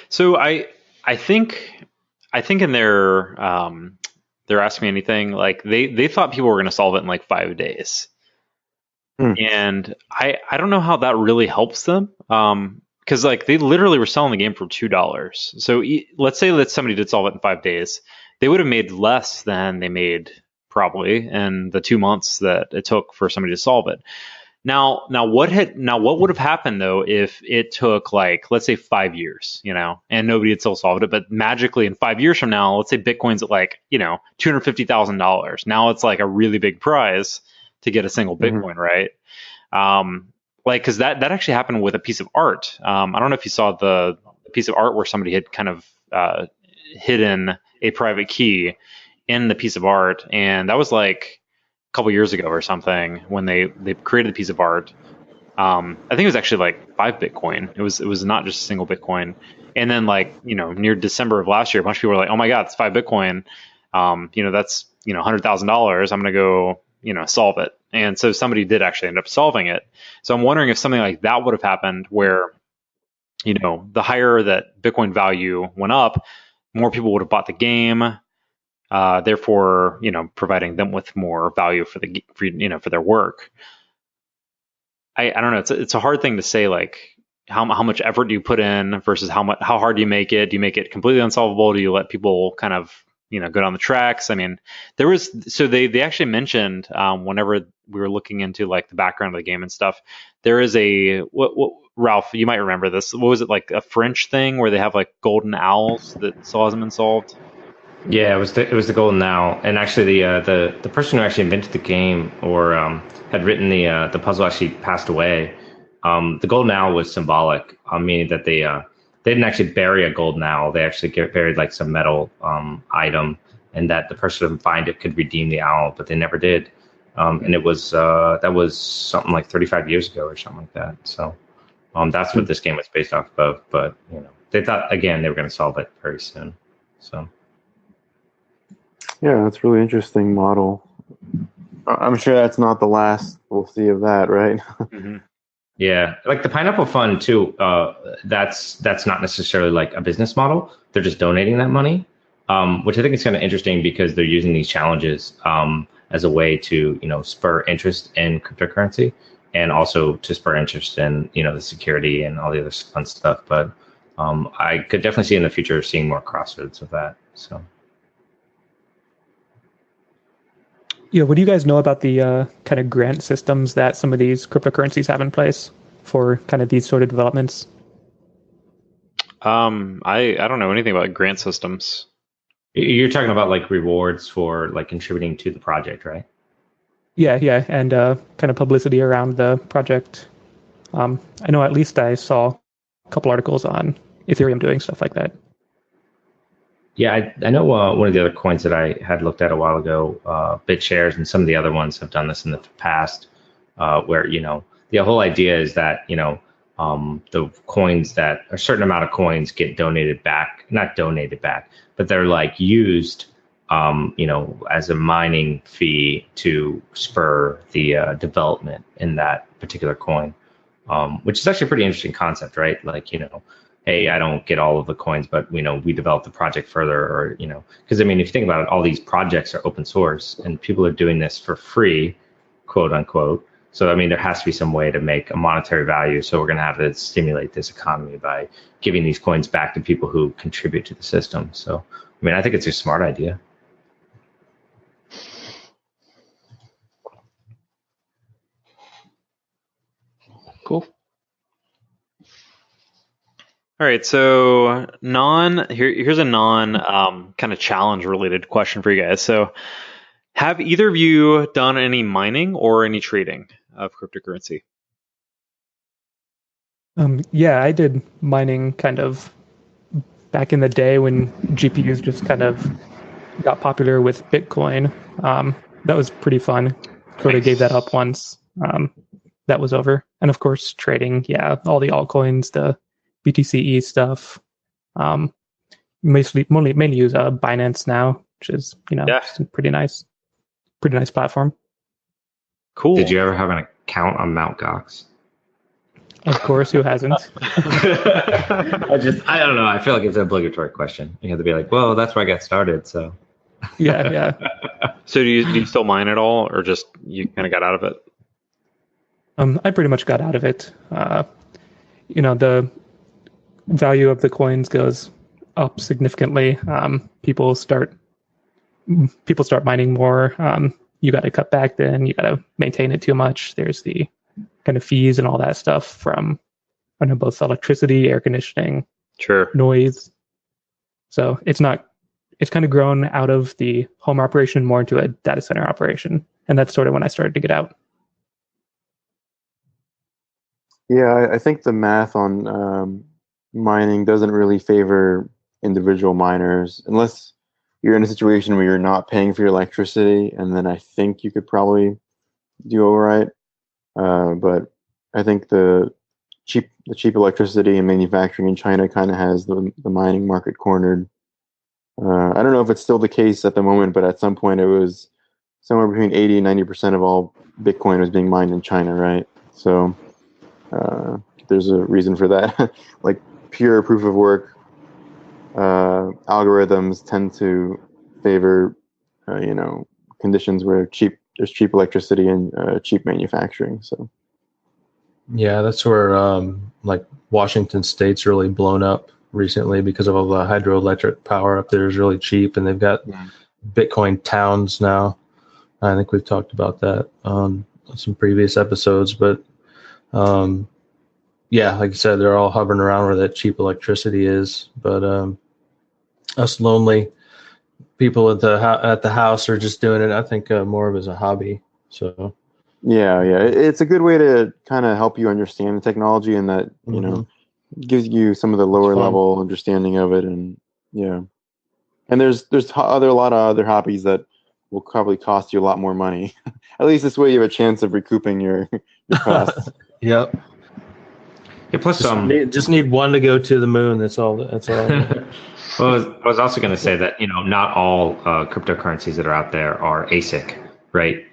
So I think in their Ask Me Anything, like they thought people were going to solve it in like 5 days. And I don't know how that really helps them. Because like they literally were selling the game for $2. So let's say that somebody did solve it in 5 days, they would have made less than they made probably in the 2 months that it took for somebody to solve it. Now what would have happened though if it took, like, let's say 5 years, and nobody had still solved it, but magically in 5 years from now, let's say Bitcoin's at like, $250,000. Now it's like a really big prize to get a single Bitcoin, right? Because that actually happened with a piece of art. I don't know if you saw the piece of art where somebody had kind of hidden a private key in the piece of art, and that was like couple years ago or something when they created the piece of art. I think it was actually like 5 Bitcoin. It was not just a single Bitcoin. And then like, near December of last year, a bunch of people were like, oh my God, it's 5 Bitcoin. That's, $100,000. I'm going to go, solve it. And so somebody did actually end up solving it. So I'm wondering if something like that would have happened where, the higher that Bitcoin value went up, more people would have bought the game. Therefore, providing them with more value for their work. I don't know. It's a hard thing to say, like how much effort do you put in versus how hard do you make it? Do you make it completely unsolvable? Do you let people kind of go down the tracks? I mean, they actually mentioned whenever we were looking into like the background of the game and stuff, there is what Ralph, you might remember this. What was it, like a French thing where they have like golden owls that still hasn't been solved?
Yeah, it was the golden owl, and actually the person who actually invented the game or had written the puzzle actually passed away. The golden owl was symbolic, meaning that they didn't actually bury a golden owl. They actually buried like some metal item, and that the person who find it could redeem the owl, but they never did. And it was that was something like 35 years ago or something like that. So that's what this game was based off of. But they thought again they were going to solve it very soon. So.
Yeah, that's a really interesting model. I'm sure that's not the last we'll see of that, right?
Yeah, like the Pineapple Fund too. That's not necessarily like a business model. They're just donating that money, which I think is kind of interesting because they're using these challenges as a way to spur interest in cryptocurrency and also to spur interest in the security and all the other fun stuff. But I could definitely see in the future seeing more crossroads with that. So.
Yeah, what do you guys know about the kind of grant systems that some of these cryptocurrencies have in place for kind of these sort of developments?
I don't know anything about grant systems.
You're talking about like rewards for like contributing to the project, right?
Yeah, and kind of publicity around the project. I know at least I saw a couple articles on Ethereum doing stuff like that.
Yeah, I know one of the other coins that I had looked at a while ago, BitShares, and some of the other ones have done this in the past, where, the whole idea is that, the coins that a certain amount of coins get donated back, not donated back, but they're like used, as a mining fee to spur the development in that particular coin, which is actually a pretty interesting concept, right? Like, hey, I don't get all of the coins, but we develop the project further, or because if you think about it, all these projects are open source and people are doing this for free, quote unquote. So there has to be some way to make a monetary value. So we're going to have to stimulate this economy by giving these coins back to people who contribute to the system. So I think it's a smart idea.
Cool.
All right, so here's a non kind of challenge related question for you guys. So, have either of you done any mining or any trading of cryptocurrency?
Yeah, I did mining kind of back in the day when GPUs just kind of got popular with Bitcoin. That was pretty fun. Sort of gave that up once that was over. And of course, trading, yeah, all the altcoins, the BTCE stuff. Mainly use Binance now, which is just a pretty nice platform.
Cool.
Did you ever have an account on Mt. Gox?
Of course, who hasn't?
I don't know. I feel like it's an obligatory question. You have to be like, well, that's where I got started. So.
Yeah.
So do you still mine at all, or just you kind of got out of it?
I pretty much got out of it. The value of the coins goes up significantly. People start mining more. You got to cut back. Then you got to maintain it too much. There's the kind of fees and all that stuff from both electricity, air conditioning,
sure,
noise. So it's kind of grown out of the home operation more into a data center operation, and that's sort of when I started to get out.
Yeah, I think the math on mining doesn't really favor individual miners unless you're in a situation where you're not paying for your electricity, and then I think you could probably do all right. But I think the cheap electricity and manufacturing in China kind of has the mining market cornered. I don't know if it's still the case at the moment, but at some point it was somewhere between 80 and 90% of all Bitcoin was being mined in China, right? So there's a reason for that. Like pure proof of work algorithms tend to favor, conditions where there's cheap electricity and cheap manufacturing. So.
Yeah, that's where like Washington State's really blown up recently because of all the hydroelectric power up there is really cheap, and they've got Bitcoin towns now. I think we've talked about that on some previous episodes, but yeah, like you said, they're all hovering around where that cheap electricity is. But us lonely people at the house are just doing it, I think, more of as a hobby. So
yeah, it's a good way to kind of help you understand the technology, and that gives you some of the lower level understanding of it, and and there's a lot of other hobbies that will probably cost you a lot more money. At least this way you have a chance of recouping your costs.
Yep.
Yeah, plus
just need one to go to the moon. That's all.
Well, I was also going to say that not all cryptocurrencies that are out there are ASIC, right?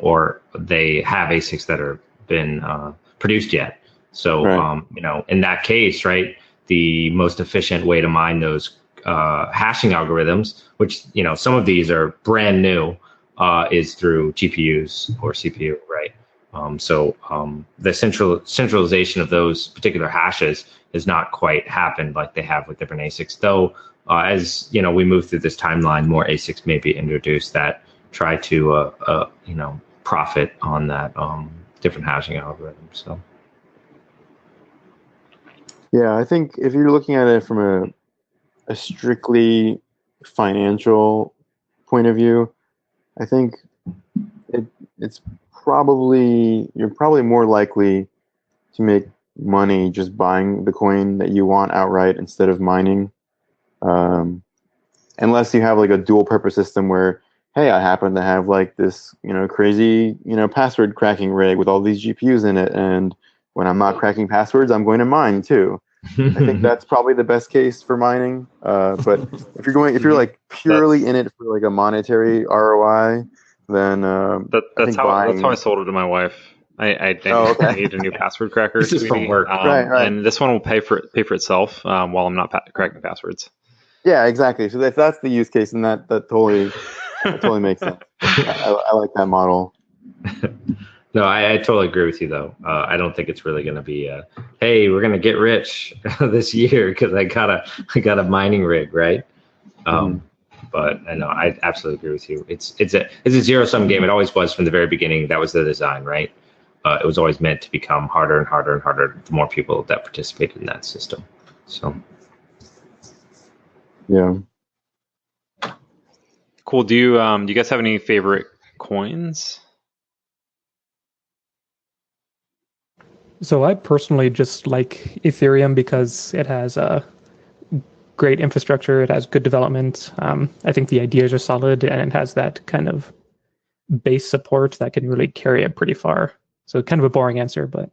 Or they have ASICs that are been produced yet. So right. In that case, right, the most efficient way to mine those hashing algorithms, which some of these are brand new, is through GPUs or CPU, right? The centralization of those particular hashes has not quite happened like they have with different ASICs. Though, as we move through this timeline, more ASICs may be introduced that try to profit on that different hashing algorithm. So.
Yeah, I think if you're looking at it from a strictly financial point of view, I think it's you're probably more likely to make money just buying the coin that you want outright instead of mining, unless you have like a dual purpose system where, hey, I happen to have like this crazy password cracking rig with all these GPUs in it, and when I'm not cracking passwords, I'm going to mine too. I think that's probably the best case for mining. But if you're like purely in it for like a monetary ROI, then
that's how I sold it to my wife. I need a new password cracker.
This is from work,
right.
And this one will pay for itself while I'm not cracking passwords.
Yeah, exactly. So if that's the use case, and that totally makes sense. I like that model.
No, I totally agree with you, though. I don't think it's really going to be, hey, we're going to get rich this year because I got a mining rig, right? But I know I absolutely agree with you. It's a zero-sum game. It always was from the very beginning. That was the design, right? It was always meant to become harder and harder and harder the more people that participated in that system. So,
yeah.
Cool. Do you guys have any favorite coins?
So I personally just like Ethereum because it has a great infrastructure. It has good development. I think the ideas are solid, and it has that kind of base support that can really carry it pretty far. So kind of a boring answer, but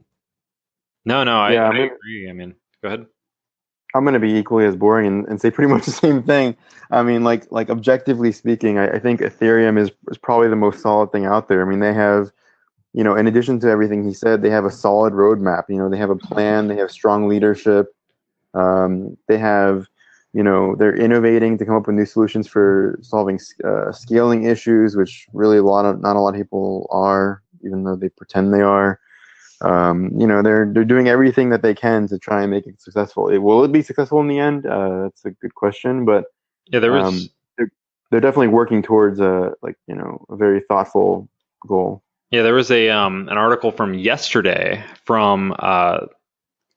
no, I agree. I mean, go ahead.
I'm going to be equally as boring and say pretty much the same thing. I mean, like objectively speaking, I think Ethereum is probably the most solid thing out there. I mean, they have, in addition to everything he said, they have a solid roadmap. They have a plan. They have strong leadership. They have, they're innovating to come up with new solutions for solving scaling issues, which really not a lot of people are, even though they pretend they are. They're doing everything that they can to try and make it successful. Will it be successful in the end? That's a good question, but
yeah,
they're definitely working towards a very thoughtful goal.
Yeah, there was an article from yesterday from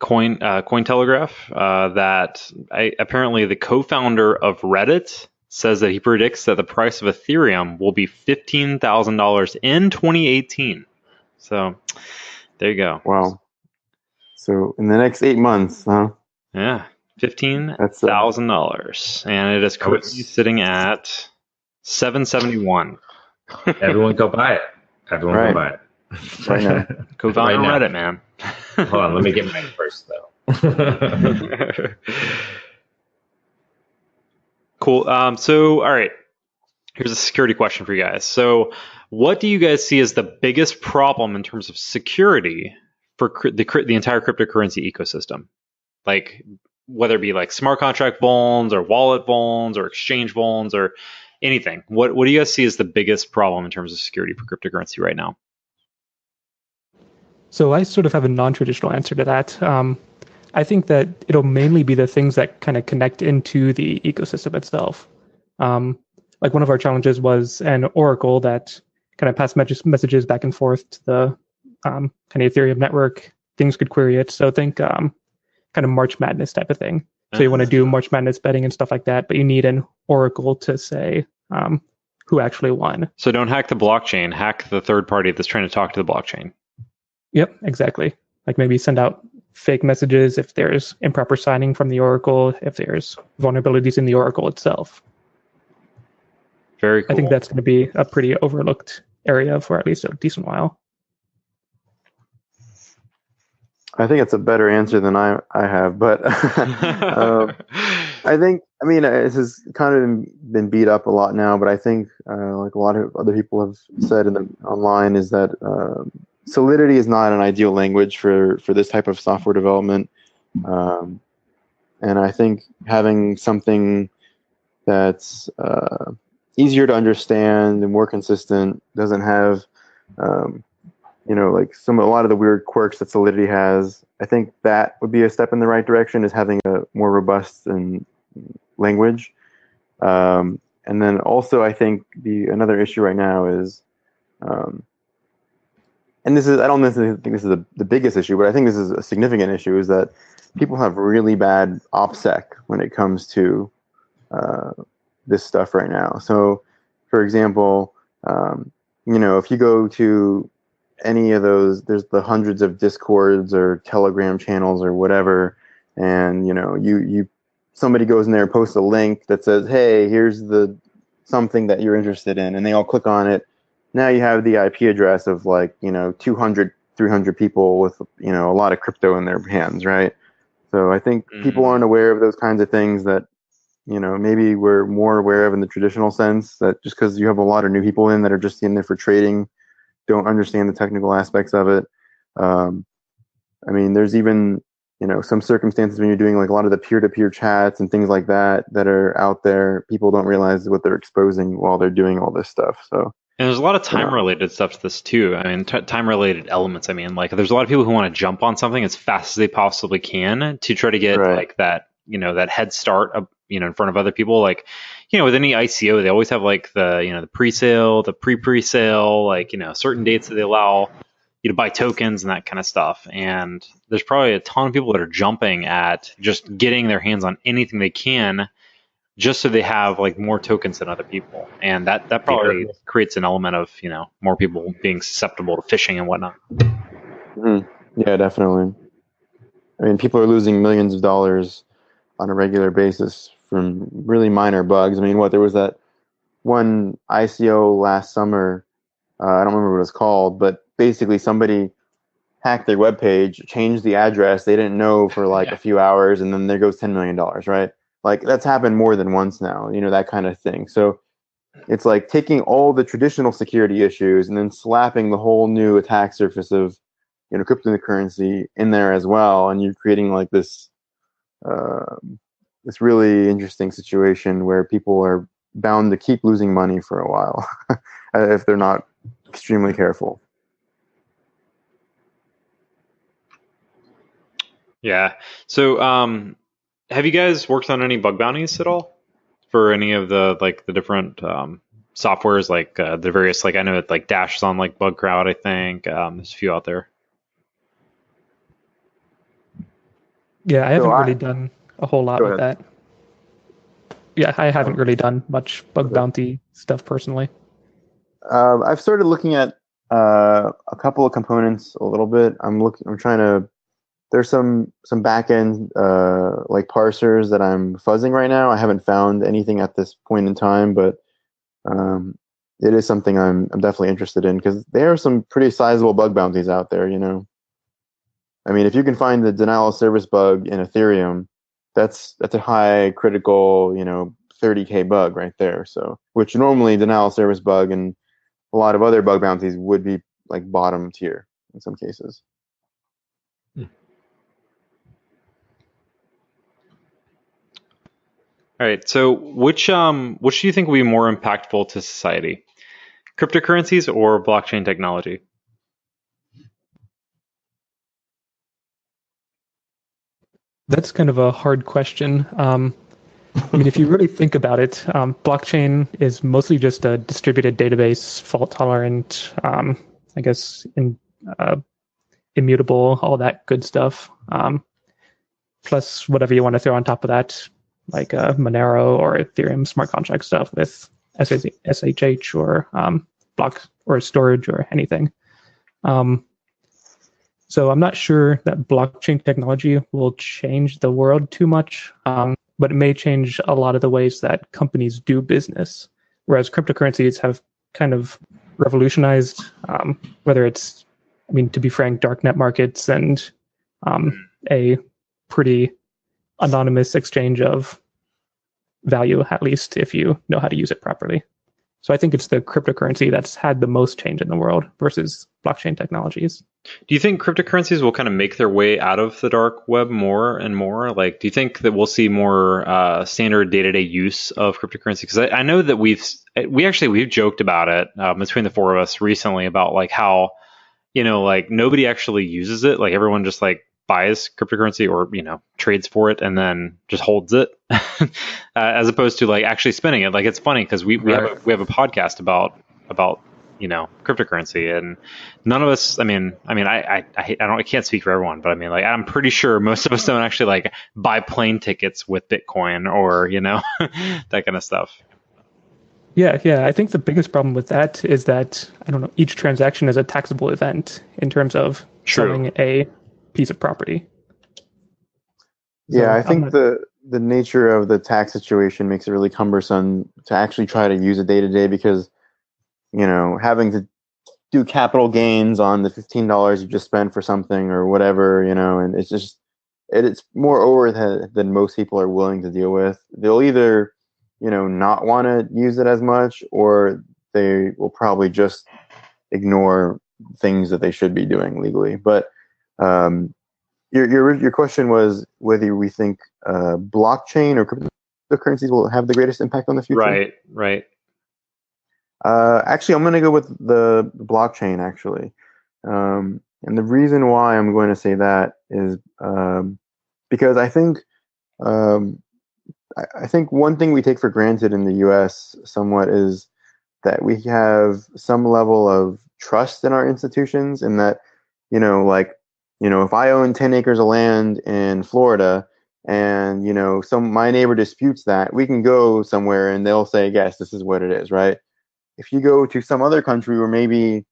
Cointelegraph that apparently the co-founder of Reddit says that he predicts that the price of Ethereum will be $15,000 in 2018. So there you go.
Wow. So in the next 8 months, huh?
Yeah, $15,000, and it is currently sitting at $771.
Everyone go buy it. Everyone go buy it.
Right now.
Go buy on Reddit, man.
Hold on, let me get mine first, though.
Cool. So, all right. Here's a security question for you guys. So, what do you guys see as the biggest problem in terms of security for the entire cryptocurrency ecosystem? Like, whether it be like smart contract vulns or wallet vulns or exchange vulns or anything. What do you guys see as the biggest problem in terms of security for cryptocurrency right now?
So I sort of have a non-traditional answer to that. I think that it'll mainly be the things that kind of connect into the ecosystem itself. Like one of our challenges was an oracle that kind of passed messages back and forth to the kind of Ethereum network. Things could query it. So think kind of March Madness type of thing. So you want to do March Madness betting and stuff like that, but you need an oracle to say who actually won.
So don't hack the blockchain, hack the third party that's trying to talk to the blockchain.
Yep, exactly. Like maybe send out fake messages if there's improper signing from the oracle, if there's vulnerabilities in the oracle itself.
Very cool.
I think that's going to be a pretty overlooked area for at least a decent while.
I think it's a better answer than I have, but I mean, this has kind of been beat up a lot now, but I think like a lot of other people have said online is that Solidity is not an ideal language for this type of software development. And I think having something that's easier to understand and more consistent, doesn't have like a lot of the weird quirks that Solidity has. I think that would be a step in the right direction, is having a more robust and language. And then also, I think another issue right now is, and this is, I don't necessarily think this is the biggest issue, but I think this is a significant issue, is that people have really bad OPSEC when it comes to this stuff right now. So, for example, if you go to any of those, there's the hundreds of Discords or Telegram channels or whatever, and somebody goes in there and posts a link that says, hey, here's something that you're interested in, and they all click on it. Now you have the IP address of 200, 300 people with a lot of crypto in their hands, right? So I think people aren't aware of those kinds of things that maybe we're more aware of in the traditional sense, that just because you have a lot of new people in that are just in there for trading, don't understand the technical aspects of it. There's even some circumstances when you're doing a lot of the peer-to-peer chats and things like that are out there. People don't realize what they're exposing while they're doing all this stuff. So, and
there's a lot of time-related stuff to this too. Time-related elements. There's a lot of people who want to jump on something as fast as they possibly can to try to get that that head start in front of other people. With any ICO, they always have the pre-sale, the pre-sale, certain dates that they allow you to buy tokens and that kind of stuff. And there's probably a ton of people that are jumping at just getting their hands on anything they can, just so they have more tokens than other people. And that probably creates an element of more people being susceptible to phishing and whatnot.
Mm-hmm. Yeah, definitely. People are losing millions of dollars on a regular basis from really minor bugs. There was that one ICO last summer, I don't remember what it was called, but basically somebody hacked their webpage, changed the address, they didn't know for a few hours, and then there goes $10 million, right? That's happened more than once now, that kind of thing. So it's taking all the traditional security issues and then slapping the whole new attack surface of cryptocurrency in there as well, and you're creating this really interesting situation where people are bound to keep losing money for a while if they're not extremely careful.
Yeah. So, have you guys worked on any bug bounties at all for any of the the different softwares, the various I know that Dash is on Bug Crowd, I think. There's a few out there.
Yeah, I haven't really done a whole lot with that. Yeah, I haven't really done much bug bounty stuff personally.
I've started looking at a couple of components a little bit. I'm trying to. There's some back end parsers that I'm fuzzing right now. I haven't found anything at this point in time, but it is something I'm definitely interested in, because there are some pretty sizable bug bounties out there. If you can find the denial of service bug in Ethereum, that's a high critical 30K bug right there. So, which normally denial of service bug and a lot of other bug bounties would be bottom tier in some cases.
All right. So which do you think will be more impactful to society? Cryptocurrencies or blockchain technology?
That's kind of a hard question. If you really think about it, blockchain is mostly just a distributed database, fault tolerant, immutable, all that good stuff. Plus whatever you want to throw on top of that, Monero or Ethereum smart contract stuff with SSH or block or storage or anything. So I'm not sure that blockchain technology will change the world too much, but it may change a lot of the ways that companies do business. Whereas cryptocurrencies have kind of revolutionized, whether it's, to be frank, darknet markets and a pretty anonymous exchange of value, at least if you know how to use it properly. So I think it's the cryptocurrency that's had the most change in the world versus blockchain technologies.
Do you think cryptocurrencies will kind of make their way out of the dark web more and more? Do you think that we'll see more standard day-to-day use of cryptocurrency? Because I know that we've joked about it between the four of us recently about how like nobody actually uses it. Like everyone just like buys cryptocurrency or trades for it and then just holds it, as opposed to like actually spending it. Like it's funny because we have a podcast about cryptocurrency, and none of us. I mean, I can't speak for everyone, but I mean, like I'm pretty sure most of us don't actually like buy plane tickets with Bitcoin or that kind of stuff.
Yeah. I think the biggest problem with that is that, I don't know, each transaction is a taxable event in terms of selling a piece of property.
So I think the nature of the tax situation makes it really cumbersome to actually try to use it day to day, because, having to do capital gains on the $15 you just spent for something or whatever, and it's more overhead than most people are willing to deal with. They'll either not want to use it as much, or they will probably just ignore things that they should be doing legally. But your question was whether we think blockchain or cryptocurrencies will have the greatest impact on the future.
Right.
Actually, I'm going to go with the blockchain, actually. And the reason why I'm going to say that is because I think one thing we take for granted in the U.S. somewhat is that we have some level of trust in our institutions, and that, if I own 10 acres of land in Florida and, my neighbor disputes that, we can go somewhere and they'll say, yes, this is what it is, right? If you go to some other country where maybe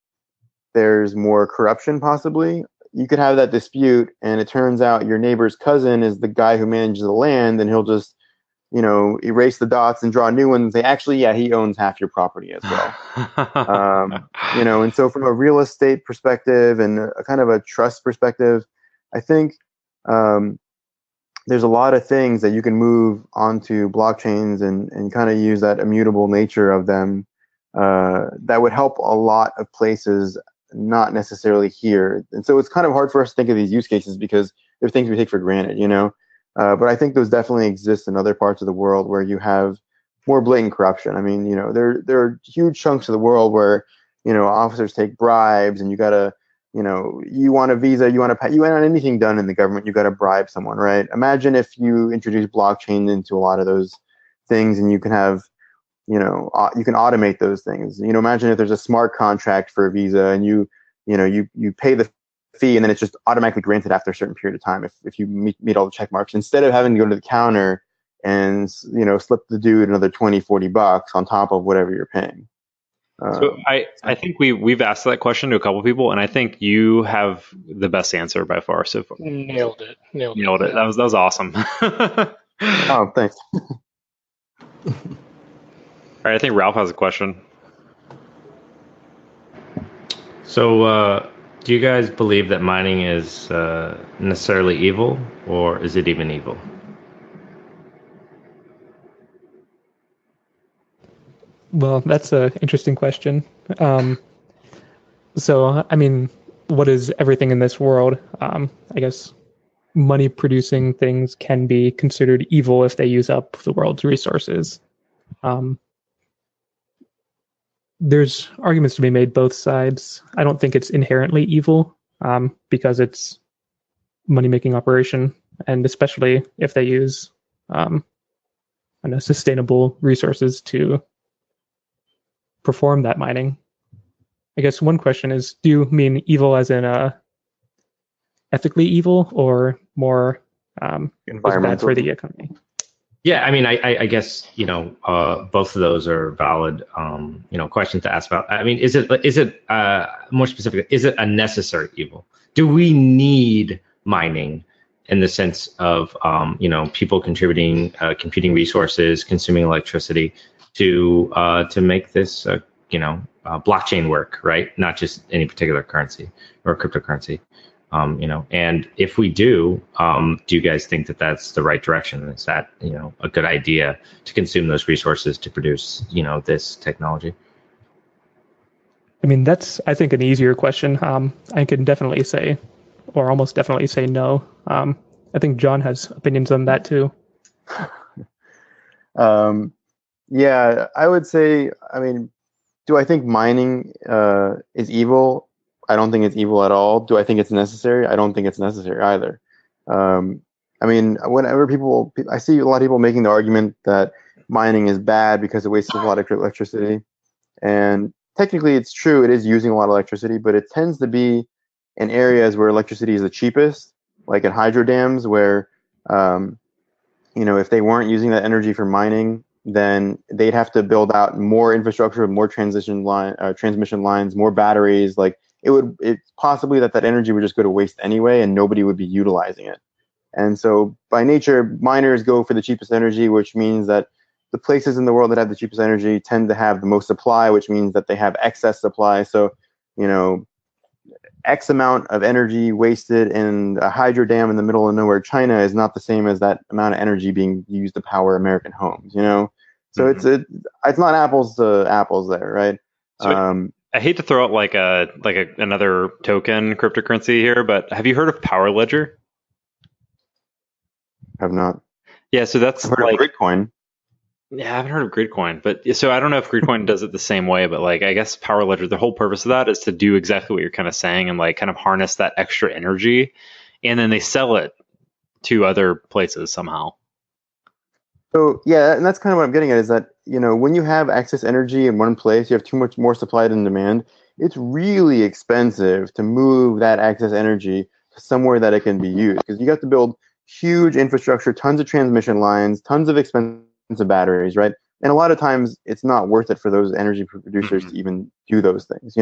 there's more corruption, possibly, you could have that dispute, and it turns out your neighbor's cousin is the guy who manages the land, and he'll just erase the dots and draw new ones and say, actually, yeah, he owns half your property as well. And so from a real estate perspective and a kind of a trust perspective, I think there's a lot of things that you can move onto blockchains and kind of use that immutable nature of them that would help a lot of places, not necessarily here. And so it's kind of hard for us to think of these use cases because they're things we take for granted, But I think those definitely exist in other parts of the world where you have more blatant corruption. I mean, there are huge chunks of the world where, officers take bribes, and you gotta, you want a visa, you want anything done in the government, you gotta bribe someone, right? Imagine if you introduce blockchain into a lot of those things, and you can have, you can automate those things. Imagine if there's a smart contract for a visa, and you pay the fee, and then it's just automatically granted after a certain period of time if you meet all the check marks, instead of having to go to the counter and slip the dude another $20-$40 on top of whatever you're paying.
So I think we've asked that question to a couple of people, and I think you have the best answer by far so far.
Nailed it.
That was awesome.
Oh, thanks.
All right, I think Ralph has a question.
So, do you guys believe that mining is necessarily evil, or is it even evil?
Well, that's an interesting question. So, I mean, what is everything in this world? I guess money-producing things can be considered evil if they use up the world's resources. There's arguments to be made both sides. I don't think it's inherently evil because it's money-making operation, and especially if they use sustainable resources to perform that mining. I guess one question is, do you mean evil as in ethically evil, or more bad for the economy?
Yeah, I mean, I guess both of those are valid questions to ask about. I mean, is it more specific? Is it a necessary evil? Do we need mining in the sense of people contributing computing resources, consuming electricity to make this blockchain work, right? Not just any particular currency or cryptocurrency. And if we do you guys think that that's the right direction? Is that, a good idea to consume those resources to produce, this technology?
I mean, that's, I think, an easier question. I can definitely say, or almost definitely say no. I think John has opinions on that too.
Yeah, I would say, I mean, do I think mining is evil? I don't think it's evil at all. Do I think it's necessary? I don't think it's necessary either. I mean, whenever I see a lot of people making the argument that mining is bad because it wastes a lot of electricity. And technically it's true, it is using a lot of electricity, but it tends to be in areas where electricity is the cheapest, like in hydro dams where, if they weren't using that energy for mining, then they'd have to build out more infrastructure, more transmission lines, more batteries. Like it's possibly that energy would just go to waste anyway, and nobody would be utilizing it. And so by nature, miners go for the cheapest energy, which means that the places in the world that have the cheapest energy tend to have the most supply, which means that they have excess supply. So, X amount of energy wasted in a hydro dam in the middle of nowhere, China, is not the same as that amount of energy being used to power American homes, So it's not apples to apples there, right?
So I hate to throw out like another token cryptocurrency here, but have you heard of Power Ledger?
Have not.
Yeah, so that's
I've heard of Gridcoin.
Yeah, I haven't heard of Gridcoin, but so I don't know if Gridcoin does it the same way, but like I guess Power Ledger, the whole purpose of that is to do exactly what you're kind of saying and like kind of harness that extra energy, and then they sell it to other places somehow.
So yeah, and that's kind of what I'm getting at is that when you have excess energy in one place, you have too much more supply than demand. It's really expensive to move that excess energy to somewhere that it can be used because you have to build huge infrastructure, tons of transmission lines, tons of expensive batteries, right? And a lot of times it's not worth it for those energy producers to even do those things,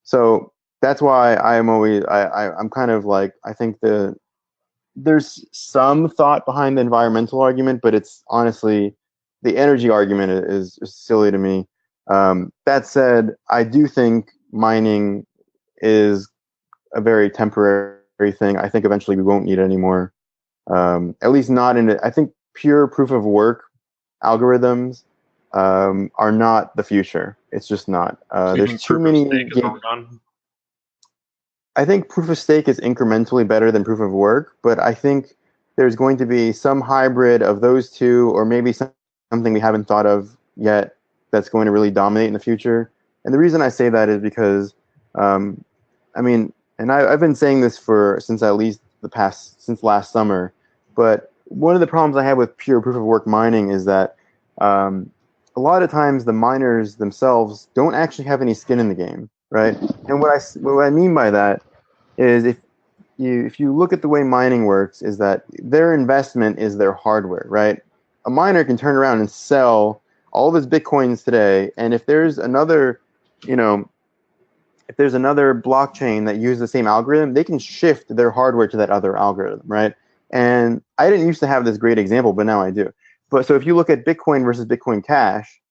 So that's why I'm kind of like, I think there's some thought behind the environmental argument, but it's honestly, the energy argument is silly to me. That said, I do think mining is a very temporary thing. I think eventually we won't need it anymore. At least not I think pure proof of work algorithms are not the future. It's just not. There's too many. I think proof of stake is incrementally better than proof of work, but I think there's going to be some hybrid of those two, or maybe something we haven't thought of yet that's going to really dominate in the future. And the reason I say that is because, I've been saying this since at least since last summer. But one of the problems I have with pure proof of work mining is that a lot of times the miners themselves don't actually have any skin in the game, right? And what I mean by that is if you look at the way mining works, is that their investment is their hardware, right? A miner can turn around and sell all of his Bitcoins today, and if there's another, blockchain that uses the same algorithm, they can shift their hardware to that other algorithm, right? And I didn't used to have this great example, but now I do. But so if you look at Bitcoin versus Bitcoin Cash,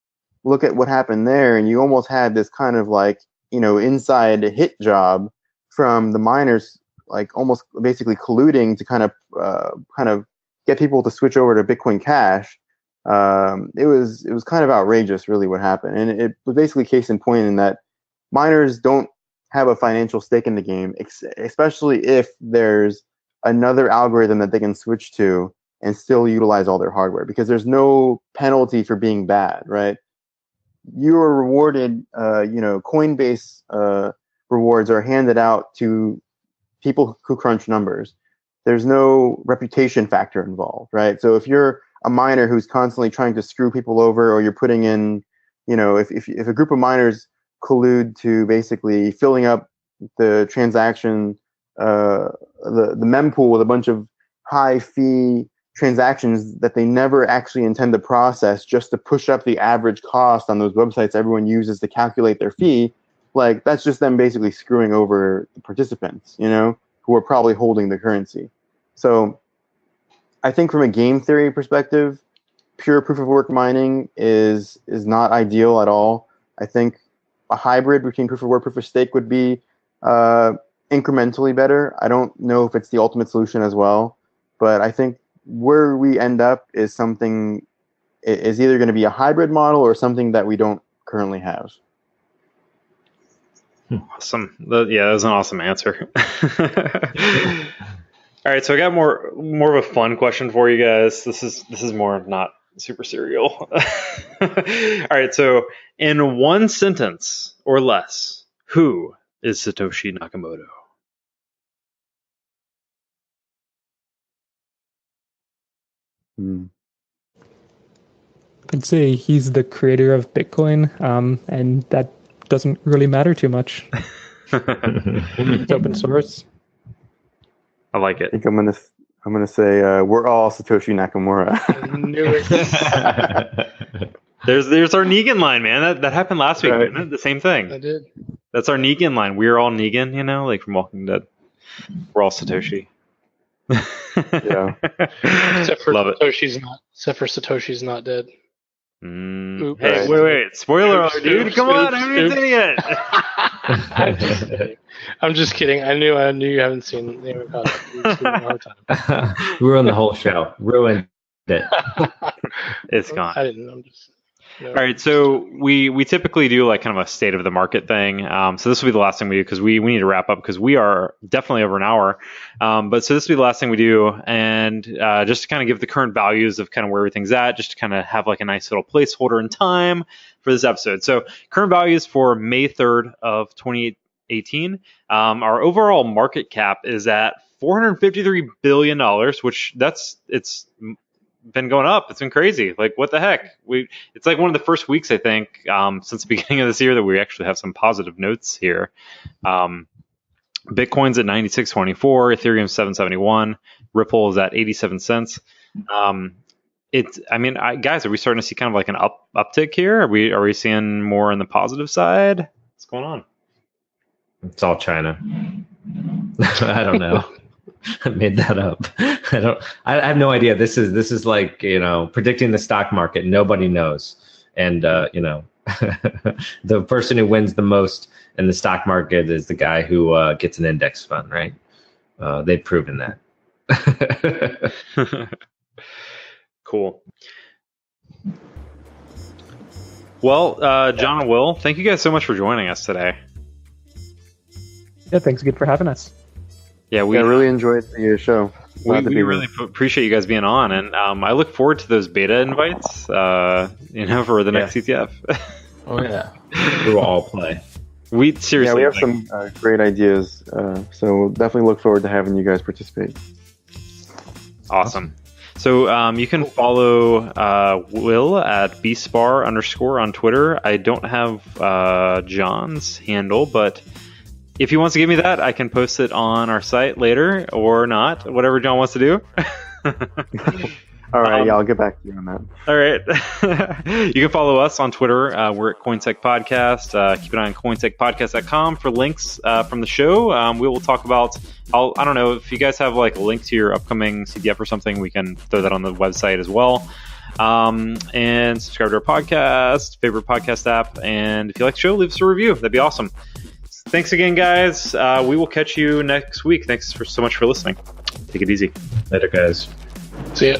look at what happened there, and you almost had this kind of like, inside hit job from the miners, like almost basically colluding to kind of get people to switch over to Bitcoin Cash. It was kind of outrageous, really, what happened, and it was basically case in point in that miners don't have a financial stake in the game, especially if there's another algorithm that they can switch to and still utilize all their hardware, because there's no penalty for being bad, right? You are rewarded, Coinbase rewards are handed out to people who crunch numbers. There's no reputation factor involved, right? So if you're a miner who's constantly trying to screw people over, or you're putting in, if a group of miners collude to basically filling up the transaction, the mempool with a bunch of high fee transactions that they never actually intend to process, just to push up the average cost on those websites everyone uses to calculate their fee, like that's just them basically screwing over the participants, who are probably holding the currency. So I think from a game theory perspective, pure proof of work mining is not ideal at all. I think a hybrid between proof of work, proof of stake would be incrementally better. I don't know if it's the ultimate solution as well, but I think where we end up is either going to be a hybrid model or something that we don't currently have.
Awesome. Yeah, that was an awesome answer. All right, so I got more of a fun question for you guys. This is more not super serial. All right, so in one sentence or less, who is Satoshi Nakamoto?
I'd say he's the creator of Bitcoin, and that doesn't really matter too much. It's open source.
I like
I
it.
think I'm gonna say we're all Satoshi Nakamura.
I knew it.
There's our Negan line, man. That happened last week,
Right.
didn't it? The same thing.
I did.
That's our Negan line. We're all Negan, like from Walking Dead. We're all Satoshi.
Yeah.
Except for
Love it.
Satoshi's not dead. Oops.
Hey,
Right.
wait. Spoiler
Oops,
alert, dude.
oops,
Come on,
oops,
I haven't even
oops.
seen it yet.
I'm just kidding. I knew you haven't seen the Avocado. You're just giving me a hard time.
Ruined the whole show. Ruined it.
It's gone.
I didn't. I'm just.
All right, so we typically do like kind of a state of the market thing. So this will be the last thing we do because we need to wrap up because we are definitely over an hour. But so this will be the last thing we do, and just to kind of give the current values of kind of where everything's at, just to kind of have like a nice little placeholder in time for this episode. So current values for May 3rd of 2018. Our overall market cap is at $453 billion, which it's been going up. It's been crazy. Like, what the heck? It's like one of the first weeks, I think, since the beginning of this year that we actually have some positive notes here. Bitcoin's at 96.24, Ethereum 771, Ripple is at 87 cents. Guys, are we starting to see kind of like an uptick here? Are we seeing more on the positive side? What's going on?
It's all China. I don't know. I made that up. I have no idea. This is like, predicting the stock market. Nobody knows. And, the person who wins the most in the stock market is the guy who gets an index fund, right? They've proven that.
Cool. Well, John and Will, thank you guys so much for joining us today.
Yeah, thanks again for having us.
Yeah, we
really enjoyed the show.
we
Glad to be here.
really appreciate you guys being on, and I look forward to those beta invites. For the next CTF.
Oh yeah.
We will all play.
We seriously,
we have some great ideas, so we'll definitely look forward to having you guys participate.
Awesome. So you can follow Will at bspar_ on Twitter. I don't have John's handle, but if he wants to give me that, I can post it on our site later or not, whatever John wants to do.
All right, I'll get back to you on that.
All right. You can follow us on Twitter. We're at CoinSec Podcast. Keep an eye on coinsecpodcast.com for links from the show. We will talk about, I don't know, if you guys have like a link to your upcoming CTF or something, we can throw that on the website as well. And subscribe to our podcast, favorite podcast app. And if you like the show, leave us a review. That'd be awesome. Thanks again, guys. We will catch you next week. Thanks so much for listening. Take it easy.
Later, guys.
See ya.